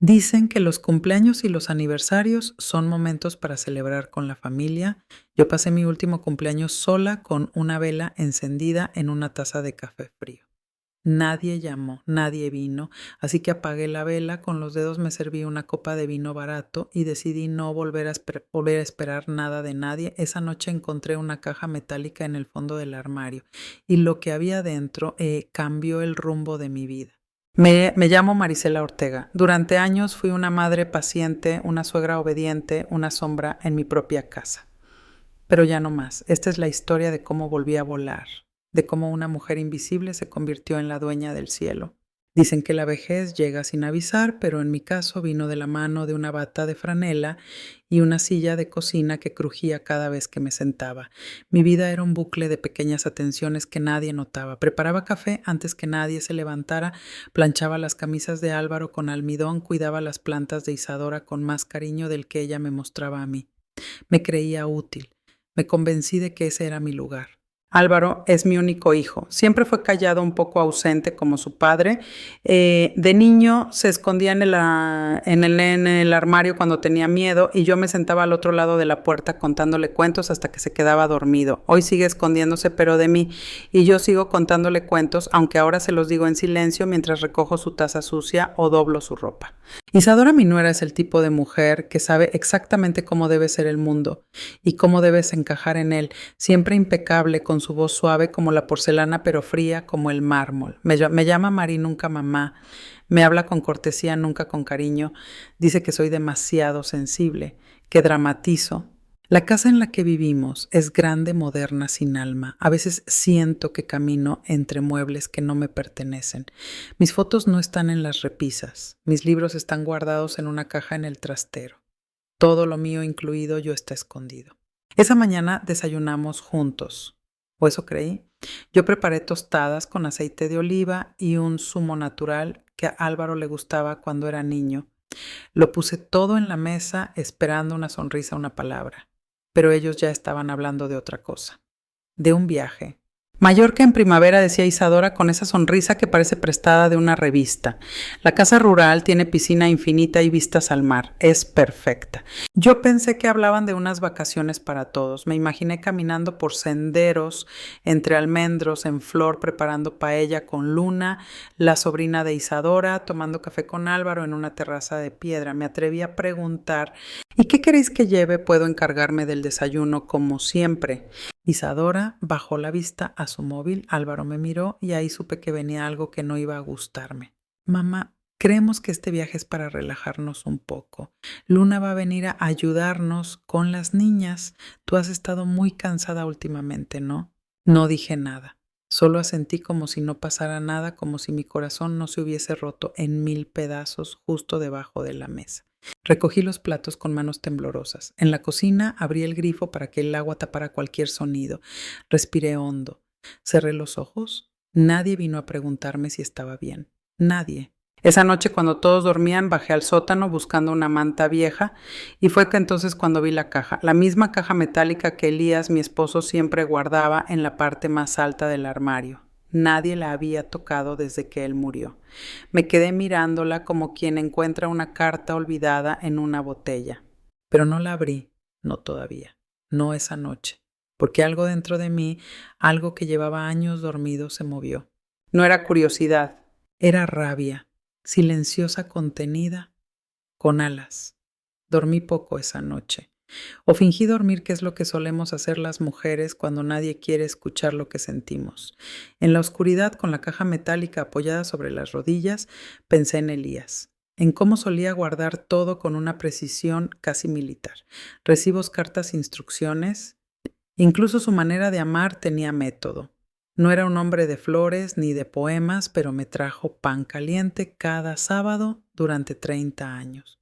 Dicen que los cumpleaños y los aniversarios son momentos para celebrar con la familia. Yo pasé mi último cumpleaños sola con una vela encendida en una taza de café frío. Nadie llamó, nadie vino, así que apagué la vela, con los dedos me serví una copa de vino barato y decidí no volver a esperar nada de nadie. Esa noche encontré una caja metálica en el fondo del armario y lo que había dentro cambió el rumbo de mi vida. Me llamo Marisela Ortega. Durante años fui una madre paciente, una suegra obediente, una sombra en mi propia casa. Pero ya no más. Esta es la historia de cómo volví a volar, de cómo una mujer invisible se convirtió en la dueña del cielo. Dicen que la vejez llega sin avisar, pero en mi caso vino de la mano de una bata de franela y una silla de cocina que crujía cada vez que me sentaba. Mi vida era un bucle de pequeñas atenciones que nadie notaba. Preparaba café antes que nadie se levantara, planchaba las camisas de Álvaro con almidón, cuidaba las plantas de Isadora con más cariño del que ella me mostraba a mí. Me creía útil. Me convencí de que ese era mi lugar. Álvaro es mi único hijo. Siempre fue callado, un poco ausente como su padre. De niño se escondía en el armario cuando tenía miedo y yo me sentaba al otro lado de la puerta contándole cuentos hasta que se quedaba dormido. Hoy sigue escondiéndose, pero de mí, y yo sigo contándole cuentos, aunque ahora se los digo en silencio mientras recojo su taza sucia o doblo su ropa. Isadora, mi nuera, es el tipo de mujer que sabe exactamente cómo debe ser el mundo y cómo debes encajar en él, siempre impecable, con su voz suave como la porcelana pero fría como el mármol. Me llama Mari, nunca mamá, me habla con cortesía, nunca con cariño, dice que soy demasiado sensible, que dramatizo. La casa en la que vivimos es grande, moderna, sin alma. A veces siento que camino entre muebles que no me pertenecen. Mis fotos no están en las repisas. Mis libros están guardados en una caja en el trastero. Todo lo mío, incluido yo, está escondido. Esa mañana desayunamos juntos, o eso creí. Yo preparé tostadas con aceite de oliva y un zumo natural que a Álvaro le gustaba cuando era niño. Lo puse todo en la mesa esperando una sonrisa, una palabra. Pero ellos ya estaban hablando de otra cosa, de un viaje. Mallorca en primavera, decía Isadora con esa sonrisa que parece prestada de una revista. La casa rural tiene piscina infinita y vistas al mar. Es perfecta. Yo pensé que hablaban de unas vacaciones para todos. Me imaginé caminando por senderos entre almendros en flor, preparando paella con Luna, la sobrina de Isadora, tomando café con Álvaro en una terraza de piedra. Me atreví a preguntar: ¿y qué queréis que lleve? Puedo encargarme del desayuno como siempre. Isadora bajó la vista a su móvil, Álvaro me miró y ahí supe que venía algo que no iba a gustarme. Mamá, creemos que este viaje es para relajarnos un poco. Luna va a venir a ayudarnos con las niñas. Tú has estado muy cansada últimamente, ¿no? No dije nada. Solo asentí como si no pasara nada, como si mi corazón no se hubiese roto en 1000 pedazos justo debajo de la mesa. Recogí los platos con manos temblorosas. En la cocina abrí el grifo para que el agua tapara cualquier sonido. Respiré hondo. Cerré los ojos. Nadie vino a preguntarme si estaba bien. Nadie. Esa noche, cuando todos dormían, bajé al sótano buscando una manta vieja y fue que entonces cuando vi la caja, la misma caja metálica que Elías, mi esposo, siempre guardaba en la parte más alta del armario. Nadie la había tocado desde que él murió. Me quedé mirándola como quien encuentra una carta olvidada en una botella. Pero no la abrí, no todavía, no esa noche, porque algo dentro de mí, algo que llevaba años dormido, se movió. No era curiosidad, era rabia, silenciosa, contenida, con alas. Dormí poco esa noche. O fingí dormir, que es lo que solemos hacer las mujeres cuando nadie quiere escuchar lo que sentimos. En la oscuridad, con la caja metálica apoyada sobre las rodillas, pensé en Elías, en cómo solía guardar todo con una precisión casi militar. Recibos, cartas, instrucciones. Incluso su manera de amar tenía método. No era un hombre de flores ni de poemas, pero me trajo pan caliente cada sábado durante 30 años.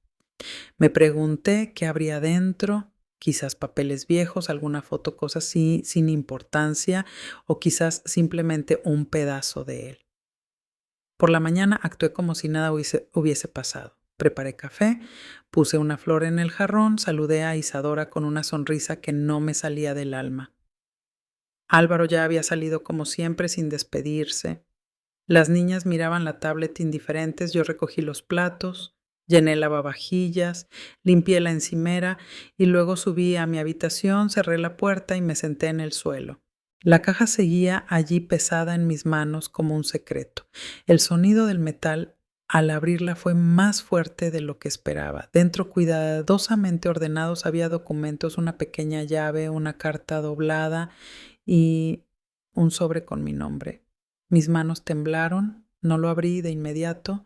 Me pregunté qué habría dentro, quizás papeles viejos, alguna foto, cosas así sin importancia, o quizás simplemente un pedazo de él. Por la mañana actué como si nada hubiese pasado. Preparé café, puse una flor en el jarrón, saludé a Isadora con una sonrisa que no me salía del alma. Álvaro ya había salido como siempre sin despedirse. Las niñas miraban la tablet indiferentes, yo recogí los platos. Llené el lavavajillas, limpié la encimera y luego subí a mi habitación, cerré la puerta y me senté en el suelo. La caja seguía allí pesada en mis manos como un secreto. El sonido del metal al abrirla fue más fuerte de lo que esperaba. Dentro, cuidadosamente ordenados, había documentos, una pequeña llave, una carta doblada y un sobre con mi nombre. Mis manos temblaron, no lo abrí de inmediato,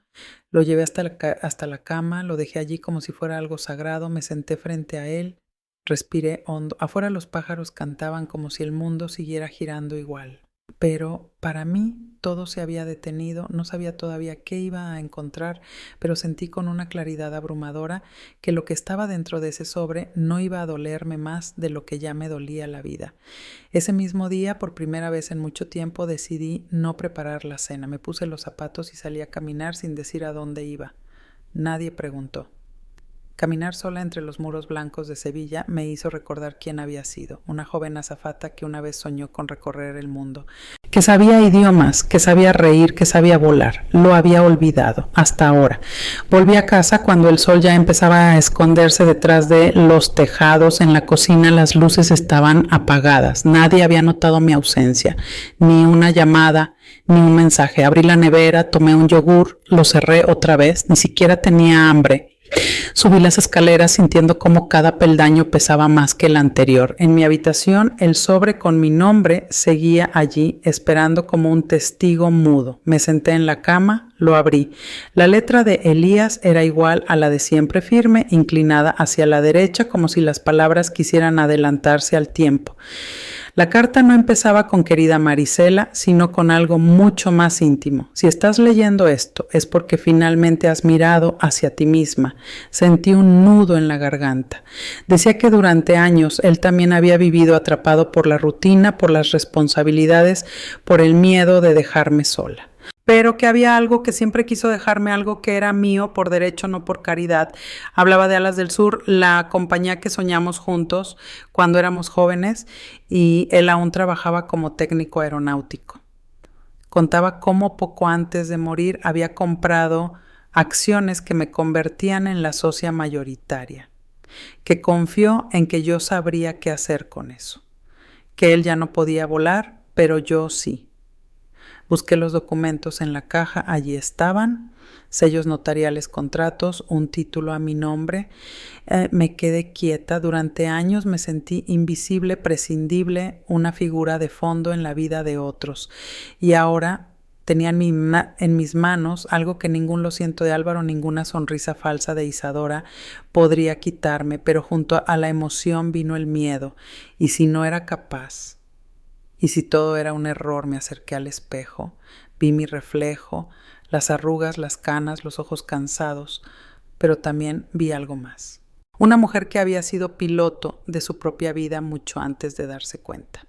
lo llevé hasta la cama, lo dejé allí como si fuera algo sagrado, me senté frente a él, respiré hondo. Afuera los pájaros cantaban como si el mundo siguiera girando igual. Pero para mí todo se había detenido, no sabía todavía qué iba a encontrar, pero sentí con una claridad abrumadora que lo que estaba dentro de ese sobre no iba a dolerme más de lo que ya me dolía la vida. Ese mismo día, por primera vez en mucho tiempo, decidí no preparar la cena. Me puse los zapatos y salí a caminar sin decir a dónde iba. Nadie preguntó. Caminar sola entre los muros blancos de Sevilla me hizo recordar quién había sido, una joven azafata que una vez soñó con recorrer el mundo, que sabía idiomas, que sabía reír, que sabía volar. Lo había olvidado, hasta ahora. Volví a casa cuando el sol ya empezaba a esconderse detrás de los tejados. En la cocina las luces estaban apagadas. Nadie había notado mi ausencia, ni una llamada, ni un mensaje. Abrí la nevera, tomé un yogur, lo cerré otra vez, ni siquiera tenía hambre. Subí las escaleras sintiendo cómo cada peldaño pesaba más que el anterior. En mi habitación, el sobre con mi nombre seguía allí, esperando como un testigo mudo. Me senté en la cama, lo abrí. La letra de Elías era igual a la de siempre, firme, inclinada hacia la derecha, como si las palabras quisieran adelantarse al tiempo. La carta no empezaba con querida Marisela, sino con algo mucho más íntimo. Si estás leyendo esto, es porque finalmente has mirado hacia ti misma. Sentí un nudo en la garganta. Decía que durante años él también había vivido atrapado por la rutina, por las responsabilidades, por el miedo de dejarme sola. Pero que había algo que siempre quiso dejarme, algo que era mío por derecho, no por caridad. Hablaba de Alas del Sur, la compañía que soñamos juntos cuando éramos jóvenes, y él aún trabajaba como técnico aeronáutico. Contaba cómo poco antes de morir había comprado acciones que me convertían en la socia mayoritaria, que confió en que yo sabría qué hacer con eso, que él ya no podía volar, pero yo sí. Busqué los documentos en la caja, allí estaban, sellos notariales, contratos, un título a mi nombre. Me quedé quieta. Durante años me sentí invisible, prescindible, una figura de fondo en la vida de otros. Y ahora tenía en mis manos algo que ningún lo siento de Álvaro, ninguna sonrisa falsa de Isadora podría quitarme, pero junto a la emoción vino el miedo. ¿Y si no era capaz? Y si todo era un error? Me acerqué al espejo, vi mi reflejo, las arrugas, las canas, los ojos cansados, pero también vi algo más. Una mujer que había sido piloto de su propia vida mucho antes de darse cuenta.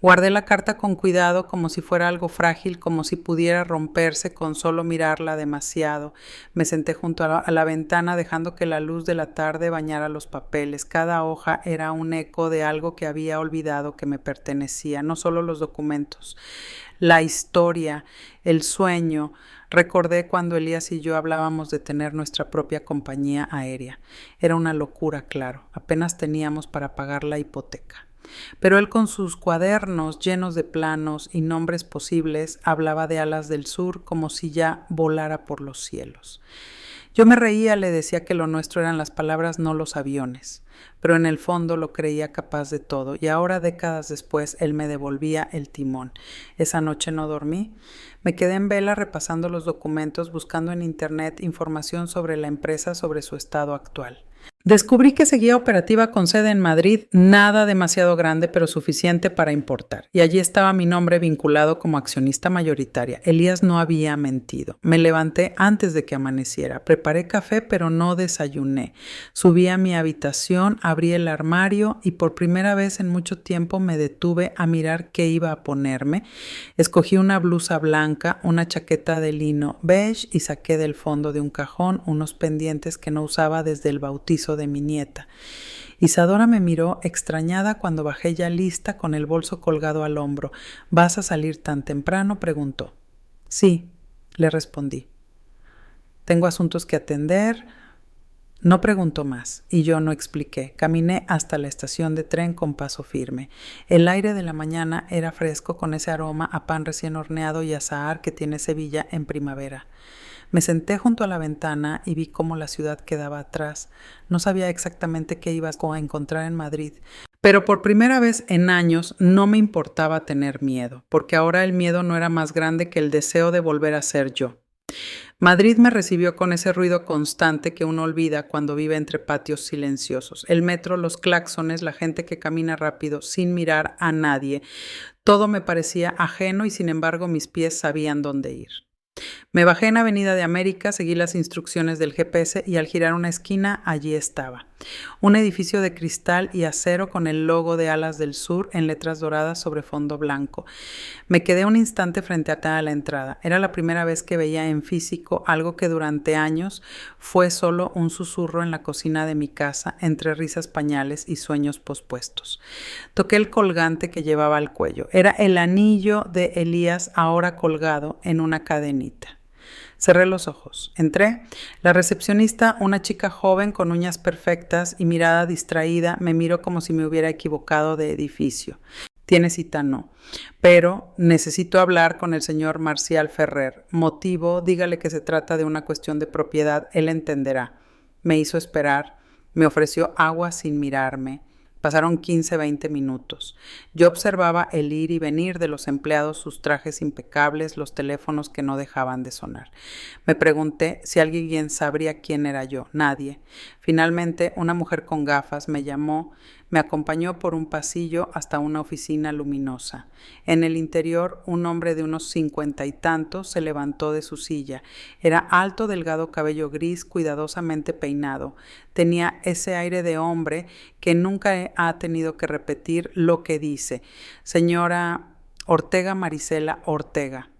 Guardé la carta con cuidado, como si fuera algo frágil, como si pudiera romperse con solo mirarla demasiado. Me senté junto a la ventana, dejando que la luz de la tarde bañara los papeles. Cada hoja era un eco de algo que había olvidado que me pertenecía, no solo los documentos, la historia, el sueño. Recordé cuando Elías y yo hablábamos de tener nuestra propia compañía aérea. Era una locura, claro. Apenas teníamos para pagar la hipoteca. Pero él, con sus cuadernos llenos de planos y nombres posibles, hablaba de Alas del Sur como si ya volara por los cielos. Yo me reía, le decía que lo nuestro eran las palabras, no los aviones, pero en el fondo lo creía capaz de todo, y ahora, décadas después, él me devolvía el timón. Esa noche no dormí. Me quedé en vela repasando los documentos, buscando en internet información sobre la empresa, sobre su estado actual. Descubrí que seguía operativa con sede en Madrid, nada demasiado grande, pero suficiente para importar. Y allí estaba mi nombre vinculado como accionista mayoritaria. Elías no había mentido. Me levanté antes de que amaneciera. Preparé café, pero no desayuné. Subí a mi habitación, abrí el armario y por primera vez en mucho tiempo me detuve a mirar qué iba a ponerme. Escogí una blusa blanca, una chaqueta de lino beige y saqué del fondo de un cajón unos pendientes que no usaba desde el bautizo de mi nieta. Isadora me miró extrañada cuando bajé ya lista con el bolso colgado al hombro. ¿Vas a salir tan temprano?, preguntó. Sí, le respondí. Tengo asuntos que atender. No preguntó más y yo no expliqué. Caminé hasta la estación de tren con paso firme. El aire de la mañana era fresco con ese aroma a pan recién horneado y azahar que tiene Sevilla en primavera. Me senté junto a la ventana y vi cómo la ciudad quedaba atrás. No sabía exactamente qué iba a encontrar en Madrid, pero por primera vez en años no me importaba tener miedo, porque ahora el miedo no era más grande que el deseo de volver a ser yo. Madrid me recibió con ese ruido constante que uno olvida cuando vive entre patios silenciosos. El metro, los claxones, la gente que camina rápido sin mirar a nadie. Todo me parecía ajeno y sin embargo mis pies sabían dónde ir. Me bajé en Avenida de América, seguí las instrucciones del GPS y al girar una esquina, allí estaba. Un edificio de cristal y acero con el logo de Alas del Sur en letras doradas sobre fondo blanco. Me quedé un instante frente a la entrada. Era la primera vez que veía en físico algo que durante años fue solo un susurro en la cocina de mi casa, entre risas pañales y sueños pospuestos. Toqué el colgante que llevaba al cuello. Era el anillo de Elías ahora colgado en una cadenita. Cerré los ojos. Entré. La recepcionista, una chica joven con uñas perfectas y mirada distraída, me miró como si me hubiera equivocado de edificio. Tiene cita, no. Pero necesito hablar con el señor Marcial Ferrer. Motivo, dígale que se trata de una cuestión de propiedad, él entenderá. Me hizo esperar. Me ofreció agua sin mirarme. Pasaron 15-20 minutos. Yo observaba el ir y venir de los empleados, sus trajes impecables, los teléfonos que no dejaban de sonar. Me pregunté si alguien sabría quién era yo. Nadie. Finalmente, una mujer con gafas me llamó, me acompañó por un pasillo hasta una oficina luminosa. En el interior, un hombre de unos 50 y tantos se levantó de su silla. Era alto, delgado, cabello gris, cuidadosamente peinado. Tenía ese aire de hombre que nunca ha tenido que repetir lo que dice. Señora Ortega Marisela Ortega.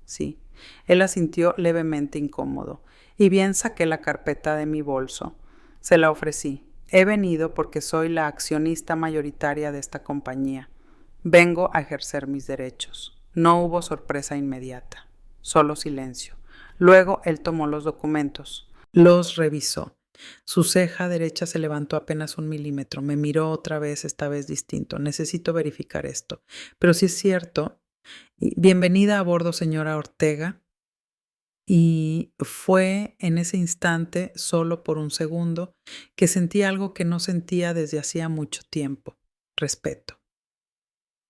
Sí. Él asintió levemente incómodo. Y bien saqué la carpeta de mi bolso. Se la ofrecí. He venido porque soy la accionista mayoritaria de esta compañía. Vengo a ejercer mis derechos. No hubo sorpresa inmediata. Solo silencio. Luego él tomó los documentos. Los revisó. Su ceja derecha se levantó apenas 1 milímetro. Me miró otra vez, esta vez distinto. Necesito verificar esto. Pero si es cierto, bienvenida a bordo, señora Ortega. Y fue en ese instante, solo por un segundo, que sentí algo que no sentía desde hacía mucho tiempo: respeto.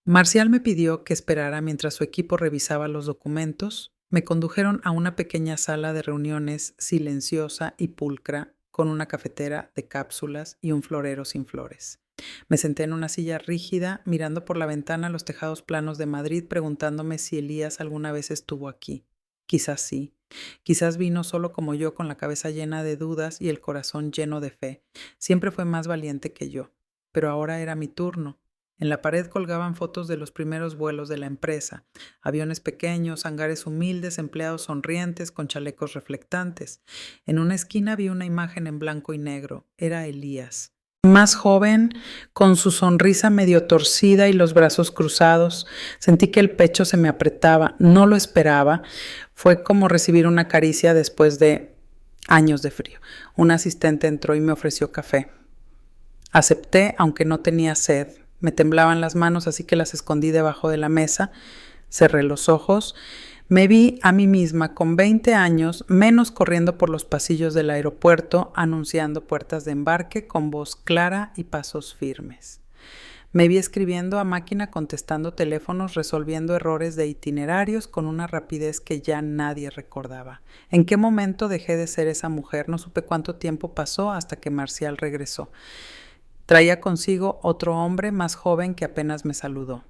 Marcial me pidió que esperara mientras su equipo revisaba los documentos. Me condujeron a una pequeña sala de reuniones silenciosa y pulcra, con una cafetera de cápsulas y un florero sin flores. Me senté en una silla rígida, mirando por la ventana los tejados planos de Madrid, preguntándome si Elías alguna vez estuvo aquí. Quizás sí. Quizás vino solo como yo, con la cabeza llena de dudas y el corazón lleno de fe. Siempre fue más valiente que yo. Pero ahora era mi turno. En la pared colgaban fotos de los primeros vuelos de la empresa. Aviones pequeños, hangares humildes, empleados sonrientes con chalecos reflectantes. En una esquina vi una imagen en blanco y negro. Era Elías. Más joven, con su sonrisa medio torcida y los brazos cruzados. Sentí que el pecho se me apretaba. No lo esperaba. Fue como recibir una caricia después de años de frío. Un asistente entró y me ofreció café. Acepté, aunque no tenía sed. Me temblaban las manos, así que las escondí debajo de la mesa. Cerré los ojos. Me vi a mí misma con 20 años, menos, corriendo por los pasillos del aeropuerto, anunciando puertas de embarque con voz clara y pasos firmes. Me vi escribiendo a máquina, contestando teléfonos, resolviendo errores de itinerarios con una rapidez que ya nadie recordaba. ¿En qué momento dejé de ser esa mujer? No supe cuánto tiempo pasó hasta que Marcial regresó. Traía consigo otro hombre más joven que apenas me saludó.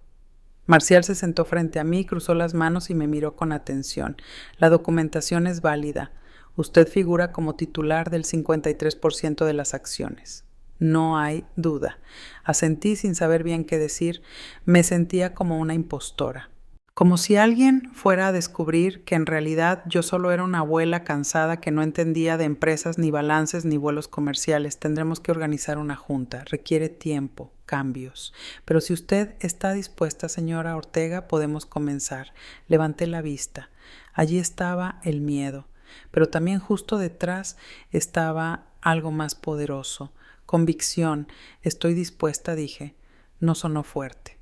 Marcial se sentó frente a mí, cruzó las manos y me miró con atención. La documentación es válida. Usted figura como titular del 53% de las acciones. No hay duda. Asentí sin saber bien qué decir. Me sentía como una impostora. Como si alguien fuera a descubrir que en realidad yo solo era una abuela cansada que no entendía de empresas, ni balances, ni vuelos comerciales. Tendremos que organizar una junta. Requiere tiempo, cambios. Pero si usted está dispuesta, señora Ortega, podemos comenzar. Levanté la vista. Allí estaba el miedo. pero también justo detrás estaba algo más poderoso. Convicción. Estoy dispuesta, dije. No sonó fuerte,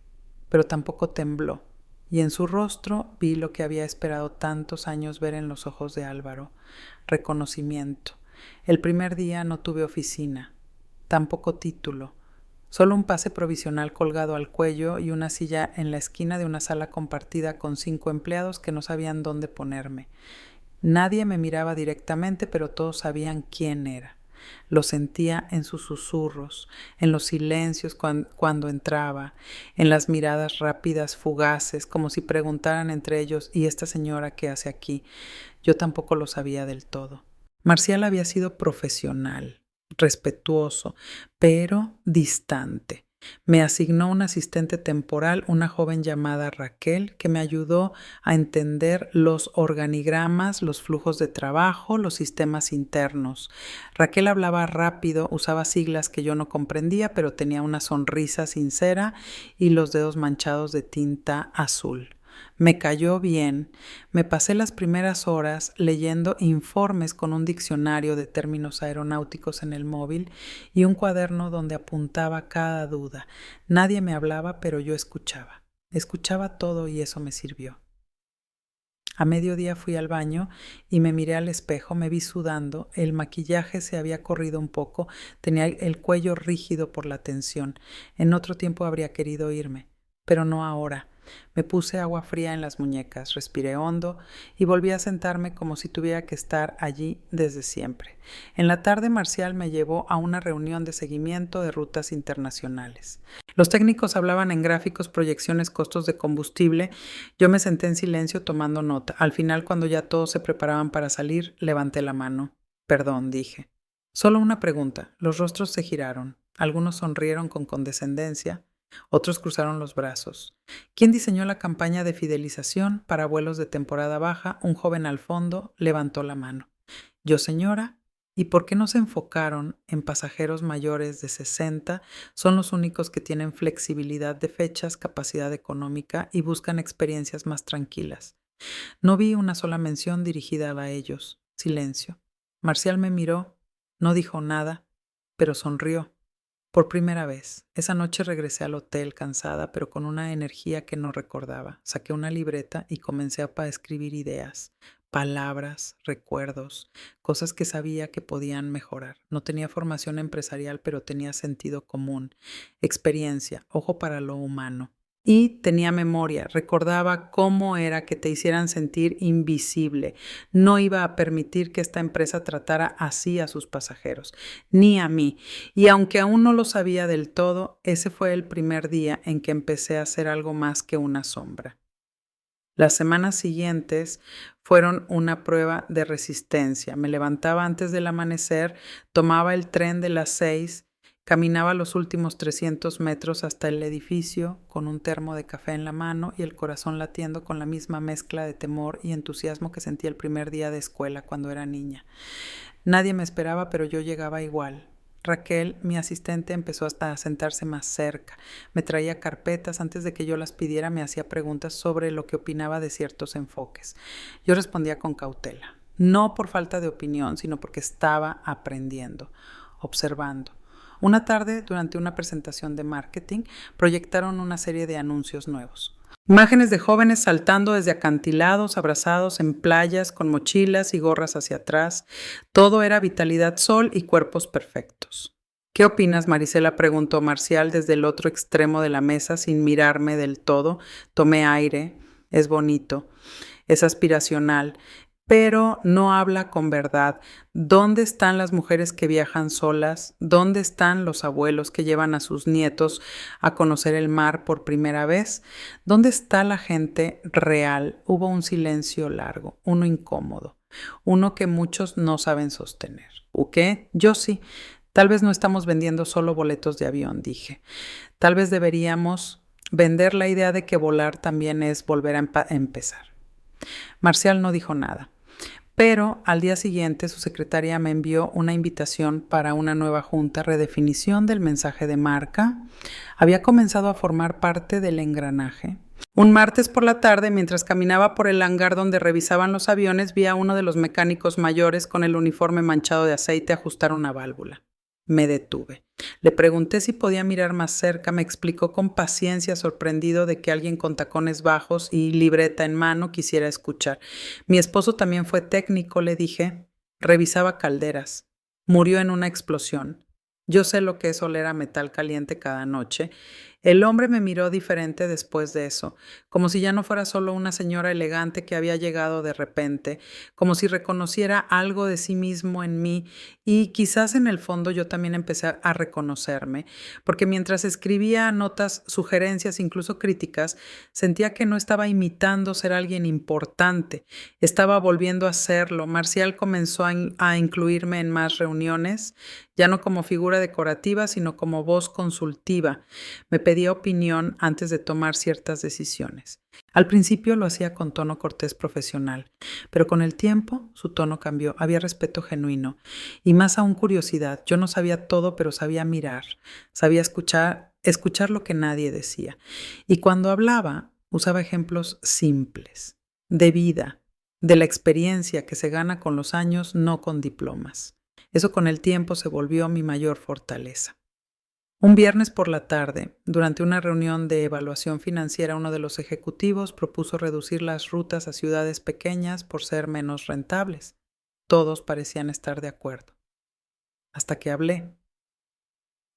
pero tampoco tembló. Y en su rostro vi lo que había esperado tantos años ver en los ojos de Álvaro. Reconocimiento. El primer día no tuve oficina, tampoco título, solo un pase provisional colgado al cuello y una silla en la esquina de una sala compartida con 5 empleados que no sabían dónde ponerme. Nadie me miraba directamente, pero todos sabían quién era. Lo sentía en sus susurros, en los silencios cuando entraba, en las miradas rápidas, fugaces, como si preguntaran entre ellos: ¿y esta señora qué hace aquí? Yo tampoco lo sabía del todo. Marcial había sido profesional, respetuoso, pero distante. Me asignó un asistente temporal, una joven llamada Raquel, que me ayudó a entender los organigramas, los flujos de trabajo, los sistemas internos. Raquel hablaba rápido, usaba siglas que yo no comprendía, pero tenía una sonrisa sincera y los dedos manchados de tinta azul. Me cayó bien. Me pasé las primeras horas leyendo informes con un diccionario de términos aeronáuticos en el móvil y un cuaderno donde apuntaba cada duda. Nadie me hablaba, pero yo escuchaba. Escuchaba todo y eso me sirvió. A mediodía fui al baño y me miré al espejo, me vi sudando, el maquillaje se había corrido un poco, tenía el cuello rígido por la tensión. En otro tiempo habría querido irme, pero no ahora. Me puse agua fría en las muñecas, respiré hondo y volví a sentarme como si tuviera que estar allí desde siempre. En la tarde, Marcial me llevó a una reunión de seguimiento de rutas internacionales. Los técnicos hablaban en gráficos, proyecciones, costos de combustible. Yo me senté en silencio tomando nota. Al final, cuando ya todos se preparaban para salir, levanté la mano. Perdón, dije. Solo una pregunta. Los rostros se giraron. Algunos sonrieron con condescendencia. Otros cruzaron los brazos. ¿Quién diseñó la campaña de fidelización para vuelos de temporada baja? Un joven al fondo levantó la mano. Yo, señora. ¿Y por qué no se enfocaron en pasajeros mayores de 60? Son los únicos que tienen flexibilidad de fechas, capacidad económica y buscan experiencias más tranquilas. No vi una sola mención dirigida a ellos. Silencio. Marcial me miró, no dijo nada, pero sonrió. Por primera vez. Esa noche regresé al hotel cansada, pero con una energía que no recordaba. Saqué una libreta y comencé a escribir ideas, palabras, recuerdos, cosas que sabía que podían mejorar. No tenía formación empresarial, pero tenía sentido común, experiencia, ojo para lo humano. Y tenía memoria, recordaba cómo era que te hicieran sentir invisible. No iba a permitir que esta empresa tratara así a sus pasajeros, ni a mí. Y aunque aún no lo sabía del todo, ese fue el primer día en que empecé a hacer algo más que una sombra. Las semanas siguientes fueron una prueba de resistencia. Me levantaba antes del amanecer, tomaba el tren de las 6. Caminaba los últimos 300 metros hasta el edificio con un termo de café en la mano y el corazón latiendo con la misma mezcla de temor y entusiasmo que sentí el primer día de escuela cuando era niña. Nadie me esperaba, pero yo llegaba igual. Raquel, mi asistente, empezó hasta a sentarse más cerca. Me traía carpetas. Antes de que yo las pidiera, me hacía preguntas sobre lo que opinaba de ciertos enfoques. Yo respondía con cautela. No por falta de opinión, sino porque estaba aprendiendo, observando. Una tarde, durante una presentación de marketing, proyectaron una serie de anuncios nuevos. Imágenes de jóvenes saltando desde acantilados, abrazados en playas, con mochilas y gorras hacia atrás. Todo era vitalidad, sol y cuerpos perfectos. ¿Qué opinas, Marisela?, preguntó Marcial desde el otro extremo de la mesa sin mirarme del todo. Tomé aire. Es bonito. Es aspiracional. Pero no habla con verdad. ¿Dónde están las mujeres que viajan solas? ¿Dónde están los abuelos que llevan a sus nietos a conocer el mar por primera vez? ¿Dónde está la gente real? Hubo un silencio largo, uno incómodo, uno que muchos no saben sostener. ¿O qué? Yo sí. Tal vez no estamos vendiendo solo boletos de avión, dije. Tal vez deberíamos vender la idea de que volar también es volver a empezar. Marcial no dijo nada. Pero al día siguiente su secretaria me envió una invitación para una nueva junta, redefinición del mensaje de marca. Había comenzado a formar parte del engranaje. Un martes por la tarde, mientras caminaba por el hangar donde revisaban los aviones, vi a uno de los mecánicos mayores con el uniforme manchado de aceite ajustar una válvula. Me detuve. Le pregunté si podía mirar más cerca. Me explicó con paciencia, sorprendido de que alguien con tacones bajos y libreta en mano quisiera escuchar. Mi esposo también fue técnico, le dije. Revisaba calderas. Murió en una explosión. Yo sé lo que es oler a metal caliente cada noche. El hombre me miró diferente después de eso, como si ya no fuera solo una señora elegante que había llegado de repente, como si reconociera algo de sí mismo en mí, y quizás en el fondo yo también empecé a reconocerme, porque mientras escribía notas, sugerencias, incluso críticas, sentía que no estaba imitando ser alguien importante, estaba volviendo a serlo. Marcial comenzó a incluirme en más reuniones, ya no como figura decorativa, sino como voz consultiva. Me pedía opinión antes de tomar ciertas decisiones. Al principio lo hacía con tono cortés profesional, pero con el tiempo su tono cambió. Había respeto genuino y más aún curiosidad. Yo no sabía todo, pero sabía mirar, sabía escuchar lo que nadie decía. Y cuando hablaba, usaba ejemplos simples, de vida, de la experiencia que se gana con los años, no con diplomas. Eso con el tiempo se volvió mi mayor fortaleza. Un viernes por la tarde, durante una reunión de evaluación financiera, uno de los ejecutivos propuso reducir las rutas a ciudades pequeñas por ser menos rentables. Todos parecían estar de acuerdo. Hasta que hablé.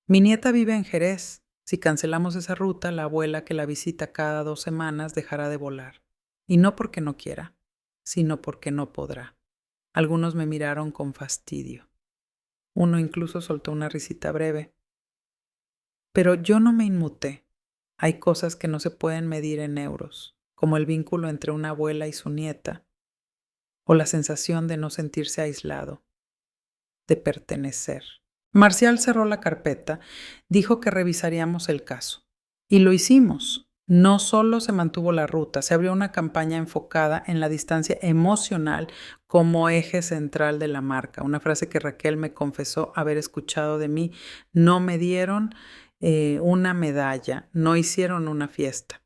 Mi nieta vive en Jerez. Si cancelamos esa ruta, la abuela que la visita cada 2 semanas dejará de volar. Y no porque no quiera, sino porque no podrá. Algunos me miraron con fastidio. Uno incluso soltó una risita breve. Pero yo no me inmuté. Hay cosas que no se pueden medir en euros, como el vínculo entre una abuela y su nieta, o la sensación de no sentirse aislado, de pertenecer. Marcial cerró la carpeta, dijo que revisaríamos el caso. Y lo hicimos. No solo se mantuvo la ruta, se abrió una campaña enfocada en la distancia emocional como eje central de la marca. Una frase que Raquel me confesó haber escuchado de mí: no me dieron una medalla, no hicieron una fiesta.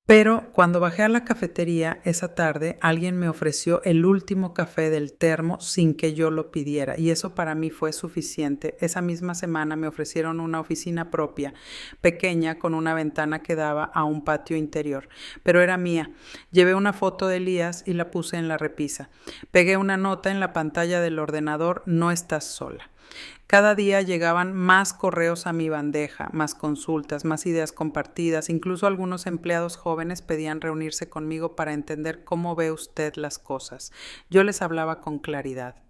Pero cuando bajé a la cafetería esa tarde, alguien me ofreció el último café del termo sin que yo lo pidiera, y eso para mí fue suficiente. Esa misma semana me ofrecieron una oficina propia, pequeña, con una ventana que daba a un patio interior, pero era mía. Llevé una foto de Elías y la puse en la repisa. Pegué una nota en la pantalla del ordenador: no estás sola. Cada día llegaban más correos a mi bandeja, más consultas, más ideas compartidas. Incluso algunos empleados jóvenes pedían reunirse conmigo para entender cómo ve usted las cosas. Yo les hablaba con claridad,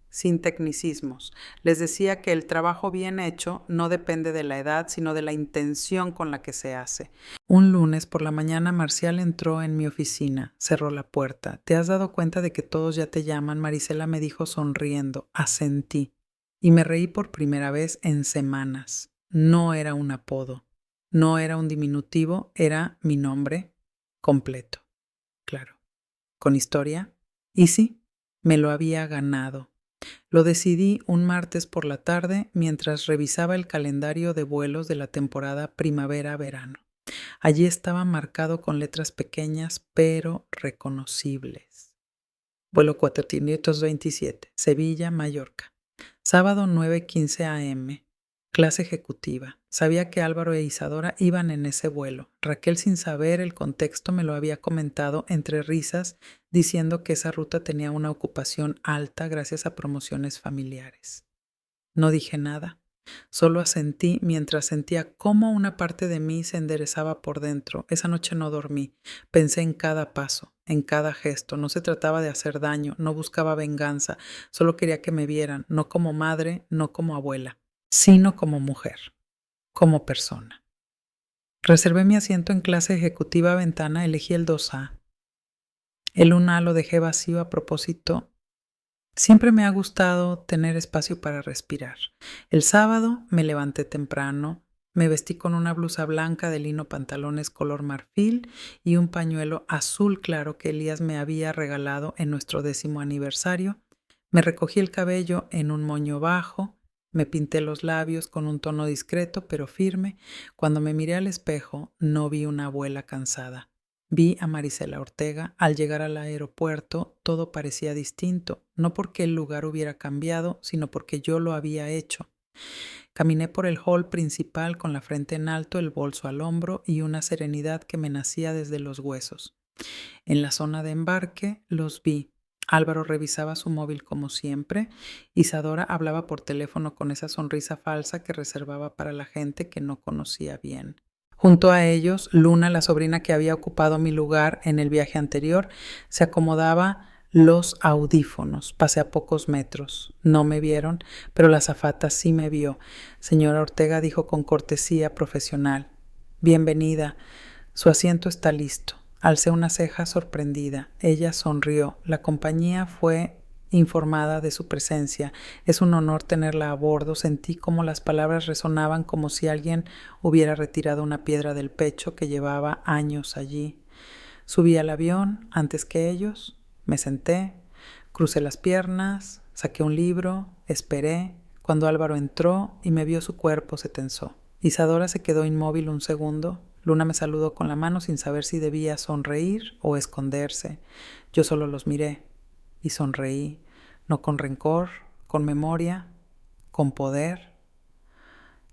sin tecnicismos. Les decía que el trabajo bien hecho no depende de la edad, sino de la intención con la que se hace. Un lunes por la mañana, Marcial entró en mi oficina, cerró la puerta. ¿Te has dado cuenta de que todos ya te llaman?, Marisela me dijo sonriendo. Asentí. Y me reí por primera vez en semanas. No era un apodo, no era un diminutivo, era mi nombre completo. Claro, con historia. Y sí, me lo había ganado. Lo decidí un martes por la tarde mientras revisaba el calendario de vuelos de la temporada primavera-verano. Allí estaba marcado con letras pequeñas pero reconocibles. Vuelo 427, Sevilla, Mallorca. Sábado 9:15 a.m. Clase ejecutiva. Sabía que Álvaro e Isadora iban en ese vuelo. Raquel, sin saber el contexto, me lo había comentado entre risas, diciendo que esa ruta tenía una ocupación alta gracias a promociones familiares. No dije nada. Solo asentí mientras sentía cómo una parte de mí se enderezaba por dentro. Esa noche no dormí. Pensé en cada paso, en cada gesto. No se trataba de hacer daño, no buscaba venganza. Solo quería que me vieran, no como madre, no como abuela, sino como mujer, como persona. Reservé mi asiento en clase ejecutiva ventana, elegí el 2A. El 1A lo dejé vacío a propósito. Siempre me ha gustado tener espacio para respirar. El sábado me levanté temprano, me vestí con una blusa blanca de lino, pantalones color marfil y un pañuelo azul claro que Elías me había regalado en nuestro 10º aniversario. Me recogí el cabello en un moño bajo, Me pinté los labios con un tono discreto pero firme. Cuando me miré al espejo, no vi una abuela cansada. Vi a Marisela Ortega. Al llegar al aeropuerto, todo parecía distinto, no porque el lugar hubiera cambiado, sino porque yo lo había hecho. Caminé por el hall principal con la frente en alto, el bolso al hombro y una serenidad que me nacía desde los huesos. En la zona de embarque los vi. Álvaro revisaba su móvil como siempre. Isadora hablaba por teléfono con esa sonrisa falsa que reservaba para la gente que no conocía bien. Junto a ellos, Luna, la sobrina que había ocupado mi lugar en el viaje anterior, se acomodaba los audífonos. Pasé a pocos metros. No me vieron, pero la azafata sí me vio. Señora Ortega, dijo con cortesía profesional. Bienvenida. Su asiento está listo. Alcé una ceja sorprendida. Ella sonrió. La compañía fue informada de su presencia. Es un honor tenerla a bordo. Sentí como las palabras resonaban como si alguien hubiera retirado una piedra del pecho que llevaba años allí. Subí al avión antes que ellos. Me senté, crucé las piernas, saqué un libro, esperé. Cuando Álvaro entró y me vio, su cuerpo se tensó. Isadora se quedó inmóvil un segundo. Luna me saludó con la mano sin saber si debía sonreír o esconderse. Yo solo los miré y sonreí, no con rencor, con memoria, con poder.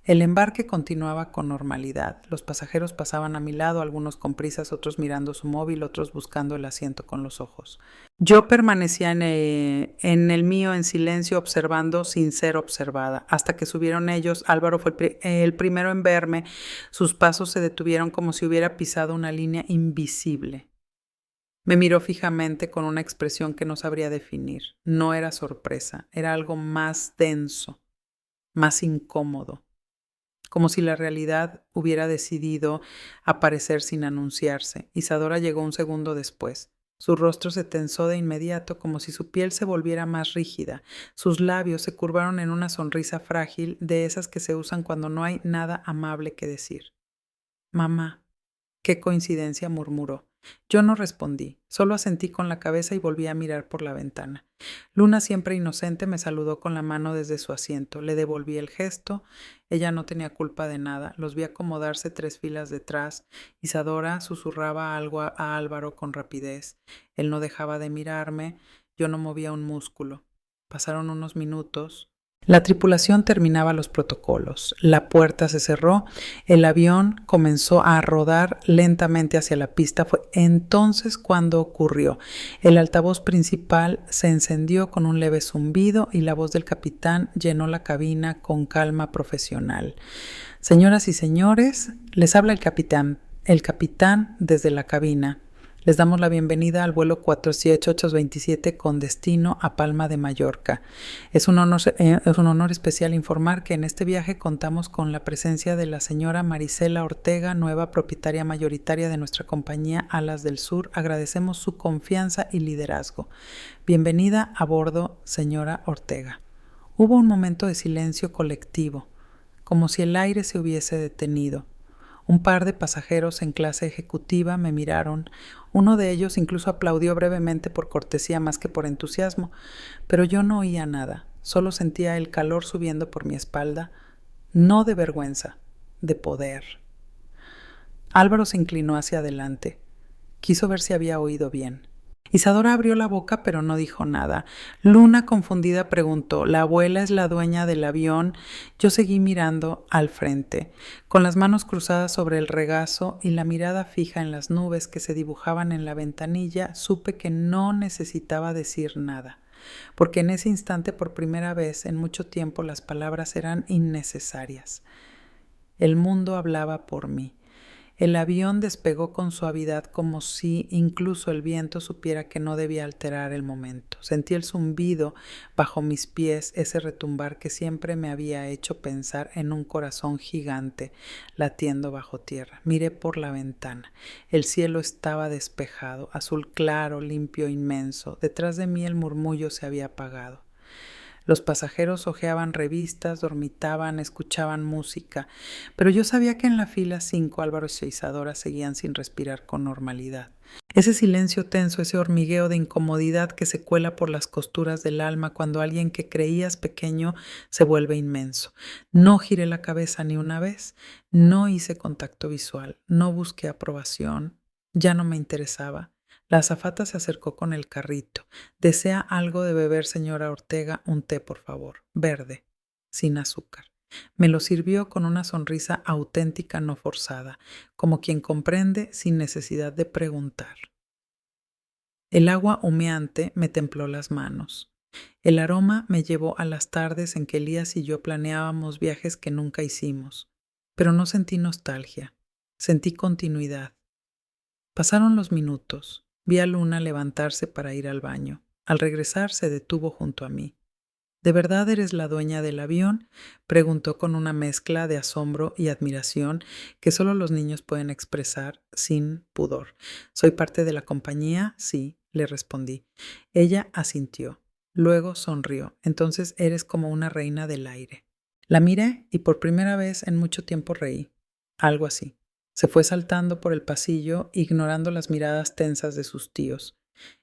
El embarque continuaba con normalidad. Los pasajeros pasaban a mi lado, algunos con prisas, otros mirando su móvil, otros buscando el asiento con los ojos. Yo permanecía en el mío en silencio, observando sin ser observada. Hasta que subieron ellos, Álvaro fue el primero en verme. Sus pasos se detuvieron como si hubiera pisado una línea invisible. Me miró fijamente con una expresión que no sabría definir. No era sorpresa, era algo más denso, más incómodo. Como si la realidad hubiera decidido aparecer sin anunciarse. Isadora llegó un segundo después. Su rostro se tensó de inmediato, como si su piel se volviera más rígida. Sus labios se curvaron en una sonrisa frágil, de esas que se usan cuando no hay nada amable que decir. «Mamá». «Qué coincidencia», murmuró. Yo no respondí, solo asentí con la cabeza y volví a mirar por la ventana. Luna, siempre inocente, me saludó con la mano desde su asiento. Le devolví el gesto. Ella no tenía culpa de nada. Los vi acomodarse 3 filas detrás. Isadora susurraba algo a Álvaro con rapidez. Él no dejaba de mirarme. Yo no movía un músculo. Pasaron unos minutos. La tripulación terminaba los protocolos. La puerta se cerró. El avión comenzó a rodar lentamente hacia la pista. Fue entonces cuando ocurrió. El altavoz principal se encendió con un leve zumbido y la voz del capitán llenó la cabina con calma profesional. Señoras y señores, les habla el capitán. El capitán desde la cabina. Les damos la bienvenida al vuelo 47827 con destino a Palma de Mallorca. Es un honor especial informar que en este viaje contamos con la presencia de la señora Marisela Ortega, nueva propietaria mayoritaria de nuestra compañía Alas del Sur. Agradecemos su confianza y liderazgo. Bienvenida a bordo, señora Ortega. Hubo un momento de silencio colectivo, como si el aire se hubiese detenido. Un par de pasajeros en clase ejecutiva me miraron. Uno de ellos incluso aplaudió brevemente por cortesía más que por entusiasmo, pero yo no oía nada, solo sentía el calor subiendo por mi espalda, no de vergüenza, de poder. Álvaro se inclinó hacia adelante. Quiso ver si había oído bien. Isadora abrió la boca pero no dijo nada. Luna, confundida, preguntó: ¿La abuela es la dueña del avión? Yo seguí mirando al frente, con las manos cruzadas sobre el regazo y la mirada fija en las nubes que se dibujaban en la ventanilla. Supe que no necesitaba decir nada, porque en ese instante, por primera vez en mucho tiempo, las palabras eran innecesarias. El mundo hablaba por mí. El avión despegó con suavidad, como si incluso el viento supiera que no debía alterar el momento. Sentí el zumbido bajo mis pies, ese retumbar que siempre me había hecho pensar en un corazón gigante latiendo bajo tierra. Miré por la ventana. El cielo estaba despejado, azul claro, limpio, inmenso. Detrás de mí el murmullo se había apagado. Los pasajeros hojeaban revistas, dormitaban, escuchaban música, pero yo sabía que en la fila 5 Álvaro y Isadora seguían sin respirar con normalidad. Ese silencio tenso, ese hormigueo de incomodidad que se cuela por las costuras del alma cuando alguien que creías pequeño se vuelve inmenso. No giré la cabeza ni una vez, no hice contacto visual, no busqué aprobación, ya no me interesaba. La azafata se acercó con el carrito. ¿Desea algo de beber, señora Ortega? Un té, por favor. Verde, sin azúcar. Me lo sirvió con una sonrisa auténtica, no forzada, como quien comprende sin necesidad de preguntar. El agua humeante me templó las manos. El aroma me llevó a las tardes en que Elías y yo planeábamos viajes que nunca hicimos, pero no sentí nostalgia, sentí continuidad. Pasaron los minutos. Vi a Luna levantarse para ir al baño. Al regresar se detuvo junto a mí. ¿De verdad eres la dueña del avión?, preguntó con una mezcla de asombro y admiración que solo los niños pueden expresar sin pudor. ¿Soy parte de la compañía? Sí, le respondí. Ella asintió. Luego sonrió. Entonces eres como una reina del aire. La miré y por primera vez en mucho tiempo reí. Algo así. Se fue saltando por el pasillo, ignorando las miradas tensas de sus tíos.